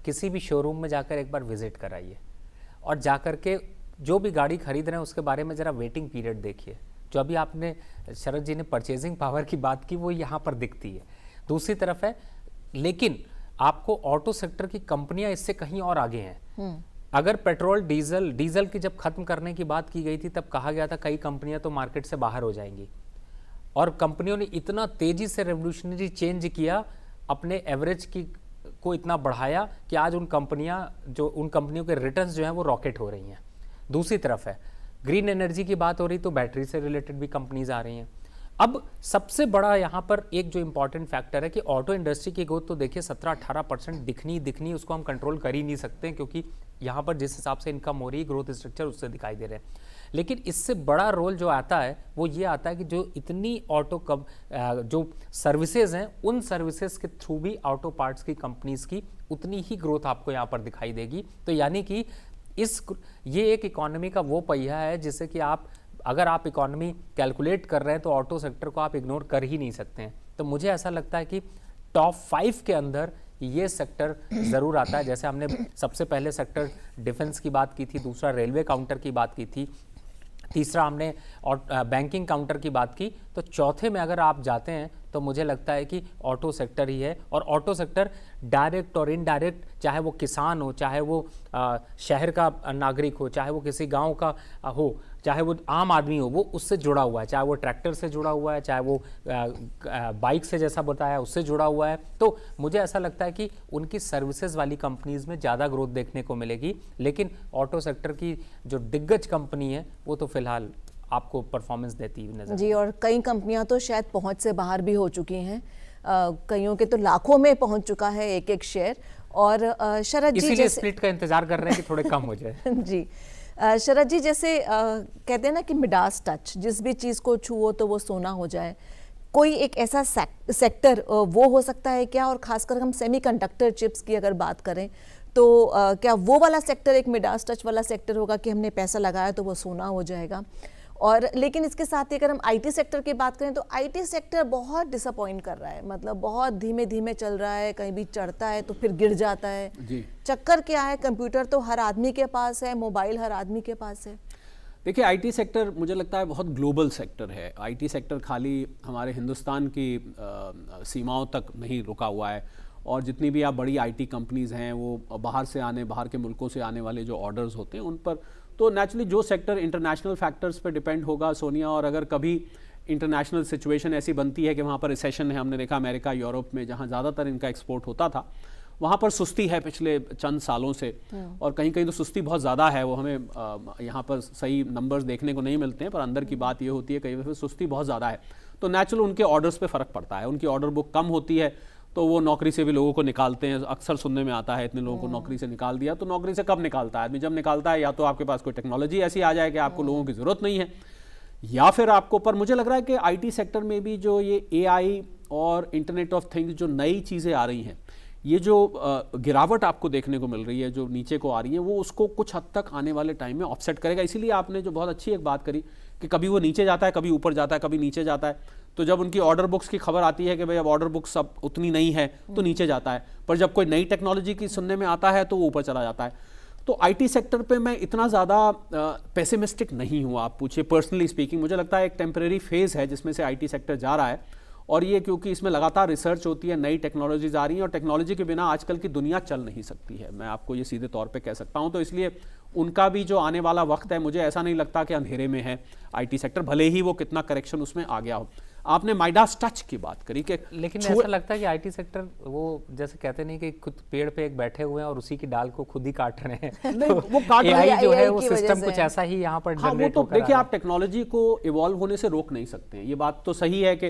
किसी भी शोरूम में जाकर एक बार विजिट कराइए और जाकर के जो भी गाड़ी खरीद रहे हैं उसके बारे में ज़रा वेटिंग पीरियड देखिए। जो अभी आपने शरद जी ने परचेजिंग पावर की बात की वो यहाँ पर दिखती है, दूसरी तरफ है। लेकिन आपको ऑटो सेक्टर की कंपनियां इससे कहीं और आगे हैं। अगर पेट्रोल डीजल की जब खत्म करने की बात की गई थी तब कहा गया था कई कंपनियां तो मार्केट से बाहर हो जाएंगी, और कंपनियों ने इतना तेजी से रेवोल्यूशनरी चेंज किया, अपने एवरेज की को इतना बढ़ाया कि आज उन कंपनियों के रिटर्न्स जो हैं वो रॉकेट हो रही हैं। दूसरी तरफ है ग्रीन एनर्जी की बात हो रही तो बैटरी से रिलेटेड भी कंपनीज आ रही हैं। अब सबसे बड़ा यहाँ पर एक जो इंपॉर्टेंट फैक्टर है कि ऑटो इंडस्ट्री की ग्रोथ तो देखिए 17-18% दिखनी, उसको हम कंट्रोल कर ही नहीं सकते क्योंकि यहाँ पर जिस हिसाब से इनकम हो रही है, ग्रोथ स्ट्रक्चर उससे दिखाई दे रहे हैं। लेकिन इससे बड़ा रोल जो आता है वो ये आता है कि जो इतनी जो सर्विसेज हैं, उन सर्विसेज के थ्रू भी ऑटो पार्ट्स की कंपनीज की उतनी ही ग्रोथ आपको यहाँ पर दिखाई देगी। तो यानी कि ये एक इकोनॉमी का वो पहिया है जिससे कि अगर आप इकोनॉमी कैलकुलेट कर रहे हैं तो ऑटो सेक्टर को आप इग्नोर कर ही नहीं सकते हैं। तो मुझे ऐसा लगता है कि टॉप 5 के अंदर ये सेक्टर ज़रूर आता है। जैसे हमने सबसे पहले सेक्टर डिफेंस की बात की थी, दूसरा रेलवे काउंटर की बात की थी, तीसरा हमने और बैंकिंग काउंटर की बात की, तो चौथे में अगर आप जाते हैं तो मुझे लगता है कि ऑटो सेक्टर ही है। और ऑटो सेक्टर डायरेक्ट और इनडायरेक्ट, चाहे वो किसान हो, चाहे वो शहर का नागरिक हो, चाहे वो किसी गांव का हो, चाहे वो आम आदमी हो, वो उससे जुड़ा हुआ है, चाहे वो ट्रैक्टर से जुड़ा हुआ है, चाहे वो बाइक से जैसा बताया उससे जुड़ा हुआ है। तो मुझे ऐसा लगता है कि उनकी सर्विसेज वाली कंपनीज में ज़्यादा ग्रोथ देखने को मिलेगी। लेकिन ऑटो सेक्टर की जो दिग्गज कंपनी है वो तो फिलहाल आपको परफॉर्मेंस देती हुई नजर जी। और कई कंपनियां तो शायद पहुंच से बाहर भी हो चुकी हैं, कईयों के तो लाखों में पहुंच चुका है एक शेयर। और शरद जी इसीलिए स्प्लिट का इंतजार कर रहे हैं कि थोड़े कम हो जाए। जी शरद जी, जैसे कहते हैं ना कि मिडास टच, जिस भी चीज़ को छुओ तो वो सोना हो जाए, कोई एक ऐसा सेक्टर वो हो सकता है क्या? और खासकर हम सेमीकंडक्टर चिप्स की अगर बात करें तो क्या वो वाला सेक्टर एक मिडास टच वाला सेक्टर होगा कि हमने पैसा लगाया तो वो सोना हो जाएगा? और लेकिन इसके साथ ही अगर हम आईटी सेक्टर की बात करें तो आईटी सेक्टर बहुत डिसअपॉइंट कर रहा है, मतलब बहुत धीमे धीमे चल रहा है, कहीं भी चढ़ता है तो फिर गिर जाता है जी। चक्कर क्या है? कंप्यूटर तो हर आदमी के पास है, मोबाइल हर आदमी के पास है। देखिए, आईटी सेक्टर मुझे लगता है बहुत ग्लोबल सेक्टर है। आईटी सेक्टर खाली हमारे हिंदुस्तान की सीमाओं तक नहीं रुका हुआ है, और जितनी भी आप बड़ी आईटी कंपनीज हैं वो बाहर के मुल्कों से आने वाले जो ऑर्डर्स होते हैं उन पर तो नेचुरली जो सेक्टर इंटरनेशनल फैक्टर्स पर डिपेंड होगा सोनिया। और अगर कभी इंटरनेशनल सिचुएशन ऐसी बनती है कि वहाँ पर रिसेशन है, हमने देखा अमेरिका यूरोप में जहाँ ज़्यादातर इनका एक्सपोर्ट होता था वहाँ पर सुस्ती है पिछले चंद सालों से, और कहीं कहीं तो सुस्ती बहुत ज़्यादा है। वो हमें यहाँ पर सही नंबर्स देखने को नहीं मिलते हैं, पर अंदर की बात ये होती है कहीं पर सुस्ती बहुत ज़्यादा है, तो नेचुरल उनके ऑर्डर्स पे फ़र्क पड़ता है, उनकी ऑर्डर बुक कम होती है तो वो नौकरी से भी लोगों को निकालते हैं। अक्सर सुनने में आता है इतने लोगों को नौकरी से निकाल दिया। तो नौकरी से कब निकालता है आदमी? जब निकालता है या तो आपके पास कोई टेक्नोलॉजी ऐसी आ जाए कि आपको लोगों की ज़रूरत नहीं है, या फिर आपको, पर मुझे लग रहा है कि आईटी सेक्टर में भी जो ये एआई और इंटरनेट ऑफ थिंग्स जो नई चीज़ें आ रही हैं, ये जो गिरावट आपको देखने को मिल रही है, जो नीचे को आ रही है, वो उसको कुछ हद तक आने वाले टाइम में ऑफसेट करेगा। इसीलिए आपने जो बहुत अच्छी एक बात करी कि कभी वो नीचे जाता है, कभी ऊपर जाता है, कभी नीचे जाता है। तो जब उनकी ऑर्डर बुक्स की खबर आती है कि भाई अब ऑर्डर बुक्स अब उतनी नहीं है, तो नीचे जाता है, पर जब कोई नई टेक्नोलॉजी की सुनने में आता है तो वो ऊपर चला जाता है। तो आईटी सेक्टर पे मैं इतना ज़्यादा पेसिमिस्टिक नहीं हूँ। आप पूछिए, पर्सनली स्पीकिंग मुझे लगता है एक टेम्परेरी फेज़ है जिसमें से आईटी सेक्टर जा रहा है, और ये क्योंकि इसमें लगातार रिसर्च होती है, नई टेक्नोलॉजीज आ रही हैं, और टेक्नोलॉजी के बिना आजकल की दुनिया चल नहीं सकती है, मैं आपको ये सीधे तौर पे कह सकता हूँ। तो इसलिए उनका भी जो आने वाला वक्त है, मुझे ऐसा नहीं लगता कि अंधेरे में है आईटी सेक्टर, भले ही वो कितना करेक्शन उसमें आ गया हो। आपने माइडास टच की बात करी कि लेकिन ऐसा लगता है कि आईटी सेक्टर वो जैसे कहते नहीं कि खुद पेड़ पे एक बैठे हुए हैं और उसी की डाल को खुद ही काट रहे हैं। नहीं, वो काट एआई जो है AI वो की वजह सिस्टम से। कुछ ऐसा ही यहाँ पर हाँ, वो जनरेट तो होकर आ देखिए, रहा आप टेक्नोलॉजी को इवॉल्व होने से रोक नहीं सकते हैं, ये बात तो सही है कि,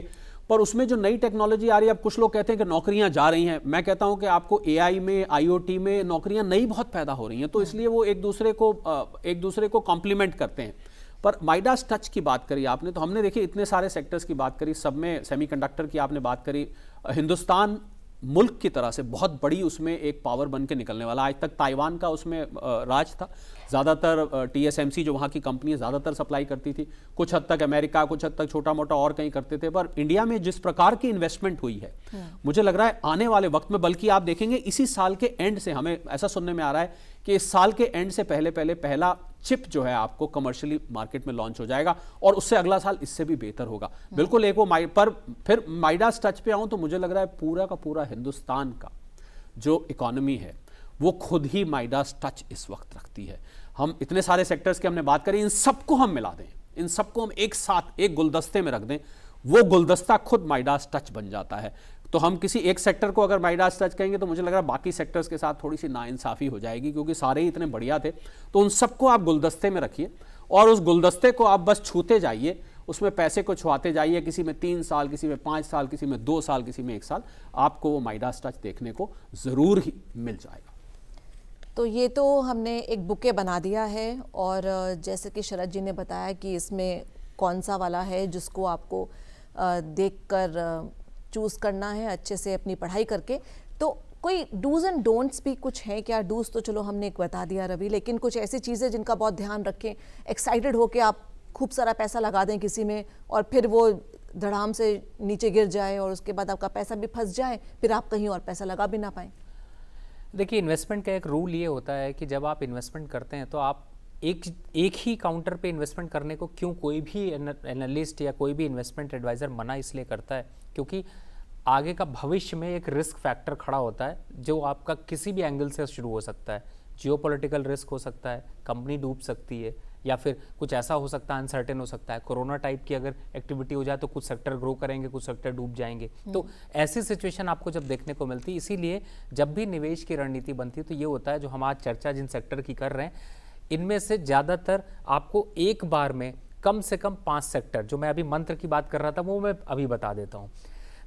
पर उसमें जो नई टेक्नोलॉजी आ रही है, अब कुछ लोग कहते हैं कि नौकरियां जा रही हैं, मैं कहता हूं कि आपको एआई में, आईओटी में नौकरियां नई बहुत पैदा हो रही हैं, तो इसलिए वो एक दूसरे को कॉम्प्लीमेंट करते हैं। पर माइडास टच की बात करी आपने, तो हमने देखिए इतने सारे सेक्टर्स की बात करी, सब में सेमीकंडक्टर की आपने बात करी। हिंदुस्तान मुल्क की तरह से बहुत बड़ी उसमें एक पावर बन के निकलने वाला। आज तक ताइवान का उसमें राज था, ज़्यादातर टीएसएमसी जो वहाँ की कंपनी ज़्यादातर सप्लाई करती थी, कुछ हद तक अमेरिका, कुछ हद तक छोटा मोटा और कहीं करते थे। पर इंडिया में जिस प्रकार की इन्वेस्टमेंट हुई है, मुझे लग रहा है आने वाले वक्त में, बल्कि आप देखेंगे इसी साल के एंड से, हमें ऐसा सुनने में आ रहा है कि इस साल के एंड से पहला चिप जो है आपको कमर्शियली मार्केट में लॉन्च हो जाएगा, और उससे अगला साल इससे भी बेहतर होगा। बिल्कुल एक वो पर फिर माइडास टच पे आऊं तो मुझे लग रहा है पूरा का पूरा हिंदुस्तान का जो इकोनॉमी है वो खुद ही माइडास टच इस वक्त रखती है। हम इतने सारे सेक्टर्स की हमने बात करी, इन सबको हम मिला दें, इन सबको हम एक साथ एक गुलदस्ते में रख दें, वो गुलदस्ता खुद माइडास टच बन जाता है। तो हम किसी एक सेक्टर को अगर माइडास टच कहेंगे तो मुझे लग रहा है बाकी सेक्टर्स के साथ थोड़ी सी नाइंसाफी हो जाएगी, क्योंकि सारे ही इतने बढ़िया थे। तो उन सबको आप गुलदस्ते में रखिए, और उस गुलदस्ते को आप बस छूते जाइए, उसमें पैसे को छुआते जाइए, किसी में 3 साल, किसी में 5 साल, किसी में 2 साल, किसी में 1 साल, आपको वो माइडास टच देखने को ज़रूर ही मिल जाएगा। तो ये तो हमने एक बुके बना दिया है, और जैसे कि शरद जी ने बताया कि इसमें कौन सा वाला है जिसको आपको देखकर चूज़ करना है, अच्छे से अपनी पढ़ाई करके। तो कोई डूज एंड डोंट्स भी कुछ हैं क्या? डूज तो चलो हमने एक बता दिया रवि, लेकिन कुछ ऐसी चीज़ें जिनका बहुत ध्यान रखें, एक्साइटेड होके आप खूब सारा पैसा लगा दें किसी में और फिर वो धड़ाम से नीचे गिर जाए और उसके बाद आपका पैसा भी फंस जाए, फिर आप कहीं और पैसा लगा भी ना पाएं। देखिए, इन्वेस्टमेंट का एक रूल ये होता है कि जब आप इन्वेस्टमेंट करते हैं तो आप एक ही काउंटर पे इन्वेस्टमेंट करने को क्यों कोई भी एनालिस्ट या कोई भी इन्वेस्टमेंट एडवाइज़र मना इसलिए करता है क्योंकि आगे का भविष्य में एक रिस्क फैक्टर खड़ा होता है जो आपका किसी भी एंगल से शुरू हो सकता है। जियोपॉलिटिकल रिस्क हो सकता है, कंपनी डूब सकती है, या फिर कुछ ऐसा हो सकता है, अनसर्टेन हो सकता है, कोरोना टाइप की अगर एक्टिविटी हो जाए तो कुछ सेक्टर ग्रो करेंगे, कुछ सेक्टर डूब जाएंगे। तो ऐसी सिचुएशन आपको जब देखने को मिलती है, इसीलिए जब भी निवेश की रणनीति बनती है तो ये होता है, जो हम आज चर्चा जिन सेक्टर की कर रहे हैं इनमें से ज़्यादातर आपको एक बार में कम से कम 5 सेक्टर, जो मैं अभी मंत्र की बात कर रहा था वो मैं अभी बता देता हूँ।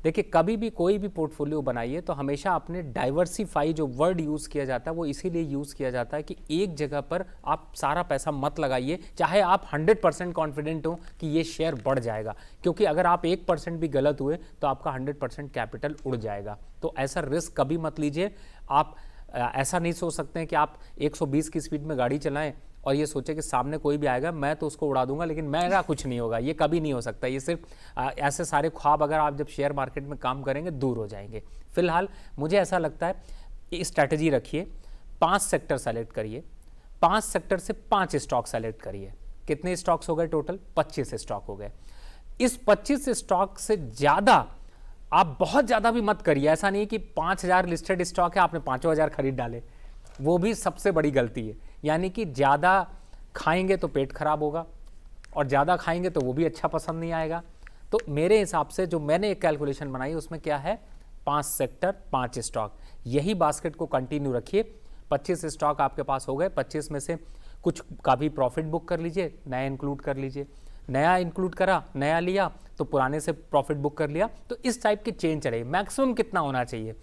देखिए, कभी भी कोई भी पोर्टफोलियो बनाइए तो हमेशा अपने डाइवर्सिफाई, जो वर्ड यूज़ किया जाता है वो इसीलिए यूज़ किया जाता है कि एक जगह पर आप सारा पैसा मत लगाइए, चाहे आप 100% कॉन्फिडेंट हो कि ये शेयर बढ़ जाएगा, क्योंकि अगर आप 1% भी गलत हुए तो आपका 100% कैपिटल उड़ जाएगा। तो ऐसा रिस्क कभी मत लीजिए। आप ऐसा नहीं सोच सकते हैं कि आप 120 की स्पीड में गाड़ी चलाएं और ये सोचे कि सामने कोई भी आएगा मैं तो उसको उड़ा दूंगा लेकिन मेरा कुछ नहीं होगा। ये कभी नहीं हो सकता। ये सिर्फ ऐसे सारे ख्वाब अगर आप जब शेयर मार्केट में काम करेंगे दूर हो जाएंगे। फिलहाल मुझे ऐसा लगता है स्ट्रैटेजी रखिए, 5 सेक्टर सेलेक्ट करिए, 5 सेक्टर से 5 स्टॉक सेलेक्ट करिए। कितने स्टॉक्स हो गए टोटल? 25 स्टॉक हो गए। इस 25 स्टॉक से ज़्यादा आप बहुत ज़्यादा भी मत करिए। ऐसा नहीं कि 5000 लिस्टेड स्टॉक है आपने 5000 खरीद डाले, वो भी सबसे बड़ी गलती है। यानी कि ज़्यादा खाएंगे तो पेट खराब होगा और ज़्यादा खाएंगे तो वो भी अच्छा पसंद नहीं आएगा। तो मेरे हिसाब से जो मैंने एक कैलकुलेशन बनाई उसमें क्या है, 5 सेक्टर 5 स्टॉक, यही बास्केट को कंटिन्यू रखिए। 25 स्टॉक आपके पास हो गए, 25 में से कुछ का भी प्रॉफिट बुक कर लीजिए, नया इंक्लूड कर लीजिए। नया इंक्लूड करा, नया लिया तो पुराने से प्रॉफिट बुक कर लिया। तो इस टाइप की चेंज चलेगी। मैक्सिमम कितना होना चाहिए?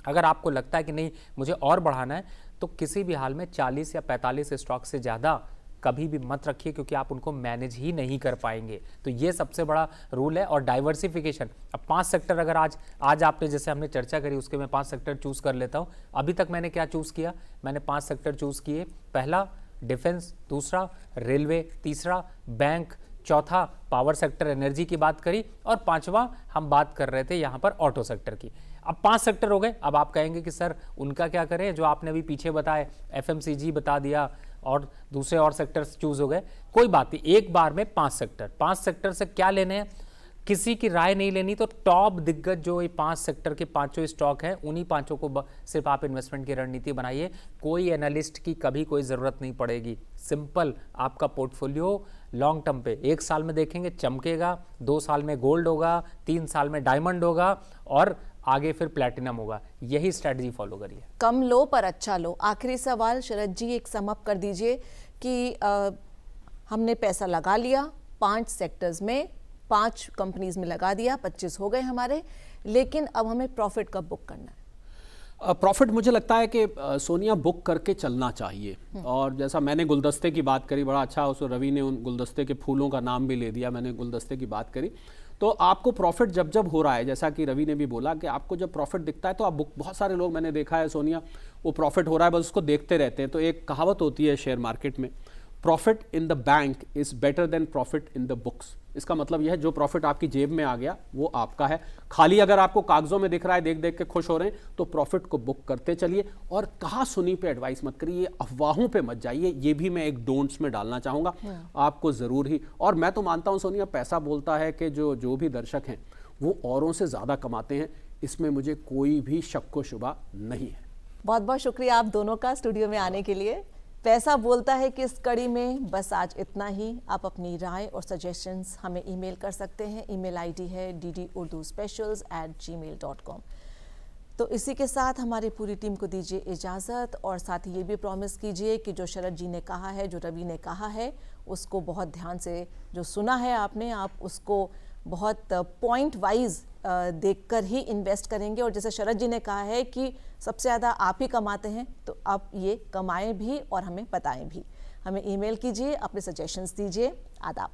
अगर आपको लगता है कि नहीं मुझे और बढ़ाना है, तो किसी भी हाल में 40 या 45 स्टॉक से ज़्यादा कभी भी मत रखिए, क्योंकि आप उनको मैनेज ही नहीं कर पाएंगे। तो ये सबसे बड़ा रूल है। और डाइवर्सिफिकेशन, अब 5 सेक्टर अगर आज आपने जैसे हमने चर्चा करी उसके मैं 5 सेक्टर चूज़ कर लेता हूँ। अभी तक मैंने क्या चूज़ किया? मैंने 5 सेक्टर चूज़ किए। पहला डिफेंस, दूसरा रेलवे, तीसरा बैंक, चौथा पावर सेक्टर एनर्जी की बात करी, और पांचवा हम बात कर रहे थे यहाँ पर ऑटो सेक्टर की। अब 5 सेक्टर हो गए। अब आप कहेंगे कि सर उनका क्या करें जो आपने अभी पीछे बताए, एफएमसीजी बता दिया और दूसरे और सेक्टर्स चूज हो गए। कोई बात नहीं, एक बार में 5 सेक्टर से क्या लेने हैं, किसी की राय नहीं लेनी। तो टॉप दिग्गज जो ये 5 सेक्टर के पांचों स्टॉक हैं, उन्हीं पांचों को सिर्फ आप इन्वेस्टमेंट की रणनीति बनाइए। कोई एनालिस्ट की कभी कोई ज़रूरत नहीं पड़ेगी। सिंपल, आपका पोर्टफोलियो लॉन्ग टर्म पे 1 साल में देखेंगे चमकेगा, 2 साल में गोल्ड होगा, 3 साल में डायमंड होगा और आगे फिर प्लैटिनम होगा। यही स्ट्रैटेजी फॉलो करिए। कम लो पर अच्छा लो। आखिरी सवाल शरद जी, एक सम अप कर दीजिए कि हमने पैसा लगा लिया 5 सेक्टर्स में, 5 कंपनीज में लगा दिया, 25 हो गए हमारे, लेकिन अब हमें प्रॉफिट कब बुक करना है? प्रॉफिट मुझे लगता है कि सोनिया बुक करके चलना चाहिए। और जैसा मैंने गुलदस्ते की बात करी, बड़ा अच्छा उसको रवि ने उन गुलदस्ते के फूलों का नाम भी ले दिया, मैंने गुलदस्ते की बात करी। तो आपको प्रॉफिट जब जब हो रहा है, जैसा कि रवि ने भी बोला कि आपको जब प्रॉफिट दिखता है तो आप बुक, बहुत सारे लोग मैंने देखा है सोनिया, वो प्रॉफिट हो रहा है बस उसको देखते रहते हैं। तो एक कहावत होती है शेयर मार्केट में, profit in the bank is better than profit in the books. इसका मतलब यह है जो प्रॉफिट आपकी जेब में आ गया वो आपका है। खाली अगर आपको कागजों में दिख रहा है, देख देख के खुश हो रहे हैं, तो प्रॉफिट को बुक करते चलिए। और कहा सुनी पे एडवाइस मत करिए, अफवाहों पे मत जाइए। ये भी मैं एक डोंट्स में डालना चाहूंगा आपको जरूर ही। और मैं तो मानता हूं सोनिया, पैसा बोलता है कि जो भी दर्शक हैं वो औरों से ज्यादा कमाते हैं, इसमें मुझे कोई भी शक व शुबा नहीं है। बहुत बहुत शुक्रिया आप दोनों का स्टूडियो में आने के लिए। पैसा बोलता है कि इस कड़ी में बस आज इतना ही। आप अपनी राय और सजेशंस हमें ईमेल कर सकते हैं। ईमेल आईडी है ddurduspecials@gmail.com। तो इसी के साथ हमारी पूरी टीम को दीजिए इजाज़त, और साथ ही ये भी प्रॉमिस कीजिए कि जो शरद जी ने कहा है, जो रवि ने कहा है, उसको बहुत ध्यान से जो सुना है आपने, आप उसको बहुत पॉइंट वाइज देखकर ही इन्वेस्ट करेंगे। और जैसे शरद जी ने कहा है कि सबसे ज़्यादा आप ही कमाते हैं, तो आप ये कमाएं भी और हमें बताएं भी। हमें ईमेल कीजिए, अपने सजेशंस दीजिए। आदाब।